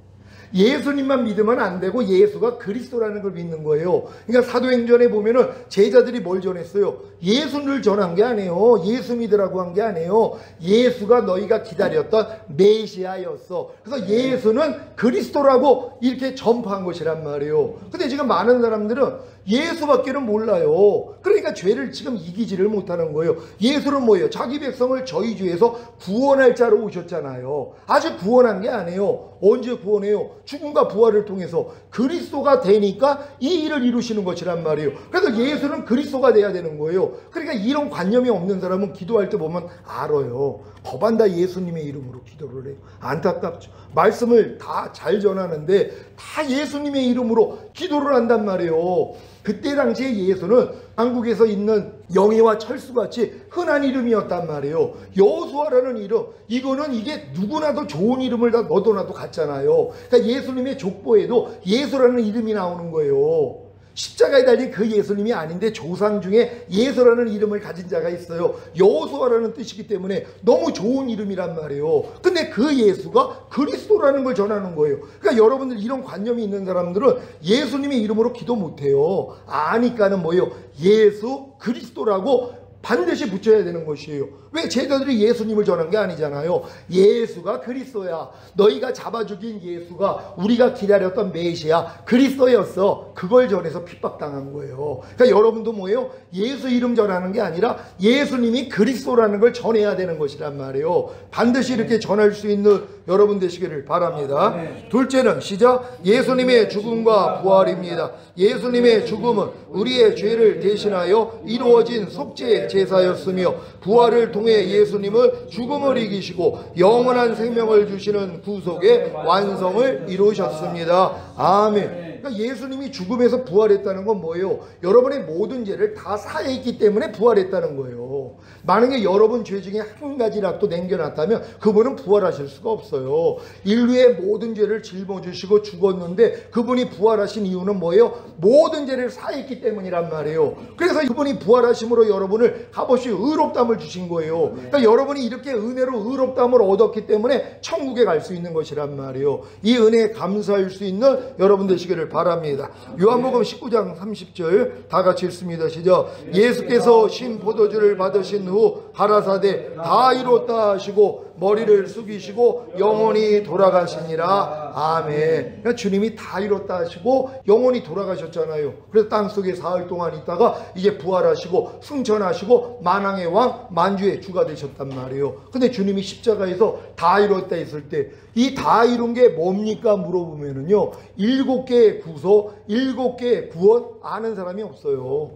예수님만 믿으면 안 되고 예수가 그리스도라는 걸 믿는 거예요. 그러니까 사도행전에 보면은 제자들이 뭘 전했어요? 예수를 전한 게 아니에요. 예수 믿으라고 한 게 아니에요. 예수가 너희가 기다렸던 메시아였어. 그래서 예수는 그리스도라고 이렇게 전파한 것이란 말이에요. 근데 지금 많은 사람들은 예수밖에는 몰라요. 그러니까 죄를 지금 이기지를 못하는 거예요. 예수는 뭐예요? 자기 백성을 저희 죄에서 구원할 자로 오셨잖아요. 아직 구원한 게 아니에요. 언제 구원해요? 죽음과 부활을 통해서 그리스도가 되니까 이 일을 이루시는 것이란 말이에요. 그래서 예수는 그리스도가 돼야 되는 거예요. 그러니까 이런 관념이 없는 사람은 기도할 때 보면 알아요. 법안다 예수님의 이름으로 기도를 해요. 안타깝죠. 말씀을 다 잘 전하는데 다 예수님의 이름으로 기도를 한단 말이에요. 그때 당시에 예수는 한국에서 있는 영예와 철수같이 흔한 이름이었단 말이에요. 여호수아라는 이름, 이거는 이게 누구나도 좋은 이름을 다 너도나도 같잖아요. 그러니까 예수님의 족보에도 예수라는 이름이 나오는 거예요. 십자가에 달린 그 예수님이 아닌데 조상 중에 예수라는 이름을 가진 자가 있어요. 여호수아라는 뜻이기 때문에 너무 좋은 이름이란 말이에요. 근데 그 예수가 그리스도라는 걸 전하는 거예요. 그러니까 여러분들 이런 관념이 있는 사람들은 예수님의 이름으로 기도 못해요. 아니까는 뭐예요? 예수 그리스도라고 반드시 붙여야 되는 것이에요. 왜? 제자들이 예수님을 전한 게 아니잖아요. 예수가 그리스도야. 너희가 잡아 죽인 예수가 우리가 기다렸던 메시아 그리스도였어. 그걸 전해서 핍박당한 거예요. 그러니까 여러분도 뭐예요? 예수 이름 전하는 게 아니라 예수님이 그리스도라는 걸 전해야 되는 것이란 말이에요. 반드시 이렇게 전할 수 있는 여러분 되시기를 바랍니다. 둘째는 시작. 예수님의 죽음과 부활입니다. 예수님의 죽음은 우리의 죄를 대신하여 이루어진 속죄 제사였으며 부활을 통해 예수님은 죽음을 이기시고 영원한 생명을 주시는 구속의 완성을 이루셨습니다. 아멘. 그러니까 예수님이 죽음에서 부활했다는 건 뭐예요? 여러분의 모든 죄를 다 사했기 때문에 부활했다는 거예요. 만약에 여러분 죄 중에 한 가지라도 남겨놨다면 그분은 부활하실 수가 없어요. 인류의 모든 죄를 짊어지시고 죽었는데 그분이 부활하신 이유는 뭐예요? 모든 죄를 사했기 때문이란 말이에요. 그래서 그분이 부활하심으로 여러분을 값없이 의롭다함을 주신 거예요. 그러니까 여러분이 이렇게 은혜로 의롭다함을 얻었기 때문에 천국에 갈 수 있는 것이란 말이에요. 이 은혜에 감사할 수 있는 여러분 되시기를 바랍니다. 요한복음 19장 30절 다 같이 읽습니다. 시작. 예수께서 신 포도주를 받으신 후 가라사대 다 이뤘다 하시고 머리를 숙이시고 영원히 돌아가시니라. 아멘. 그러니까 주님이 다 이뤘다 하시고 영원히 돌아가셨잖아요. 그래서 땅속에 사흘 동안 있다가 이제 부활하시고 승천하시고 만왕의 왕 만주의 주가 되셨단 말이에요. 근데 주님이 십자가에서 다 이뤘다 했을 때 이 다 이룬 게 뭡니까 물어보면은요 7개의 구속 7개의 구원 아는 사람이 없어요.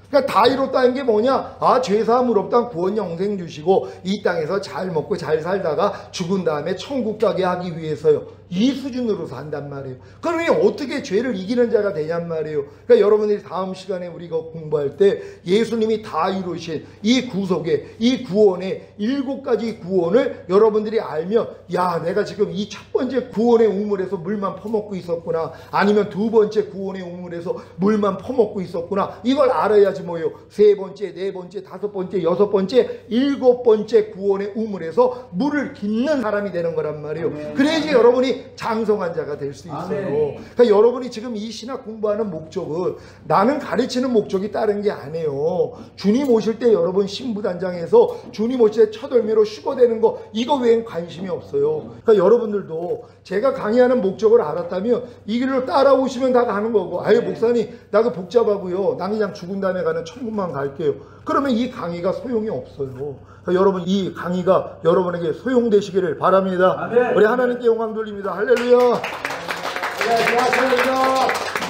그러니까 다 이뤘다는 게 뭐냐? 아, 죄사함 의롭다 구원 영생 주시고 이 땅에서 잘 먹고 잘 살다가 죽은 다음에 천국 가게 하기 위해서요. 이 수준으로 산단 말이에요. 그러니 어떻게 죄를 이기는 자가 되냔 말이에요. 그러니까 여러분들이 다음 시간에 우리가 공부할 때 예수님이 다 이루신 이 구속의 이 구원의 7가지 구원을 여러분들이 알면 야, 내가 지금 이 첫 번째 구원의 우물에서 물만 퍼먹고 있었구나. 아니면 두 번째 구원의 우물에서 물만 퍼먹고 있었구나. 이걸 알아야지 뭐예요. 세 번째, 네 번째, 다섯 번째, 여섯 번째, 7번째 구원의 우물에서 물을 깃는 사람이 되는 거란 말이에요. 그래야지 여러분이 여러분이 장성한 자가 될 수 있어요. 아멘. 그러니까 여러분이 지금 이 신학 공부하는 목적은 나는 가르치는 목적이 다른 게 아니에요. 주님 오실 때 여러분 신부단장에서 주님 오실 때 첫 열매로 휴거되는 거 이거 외엔 관심이 없어요. 그러니까 여러분들도 제가 강의하는 목적을 알았다면 이 길로 따라오시면 다 가는 거고, 아유 목사님 나 그 복잡하고요, 난 그냥 죽은 다음에 가는 천국만 갈게요. 그러면 이 강의가 소용이 없어요. 그러니까 여러분 이 강의가 여러분에게 소용되시기를 바랍니다. 아멘. 우리 하나님께 영광 돌립니다. 할렐루야. 네, 고맙습니다.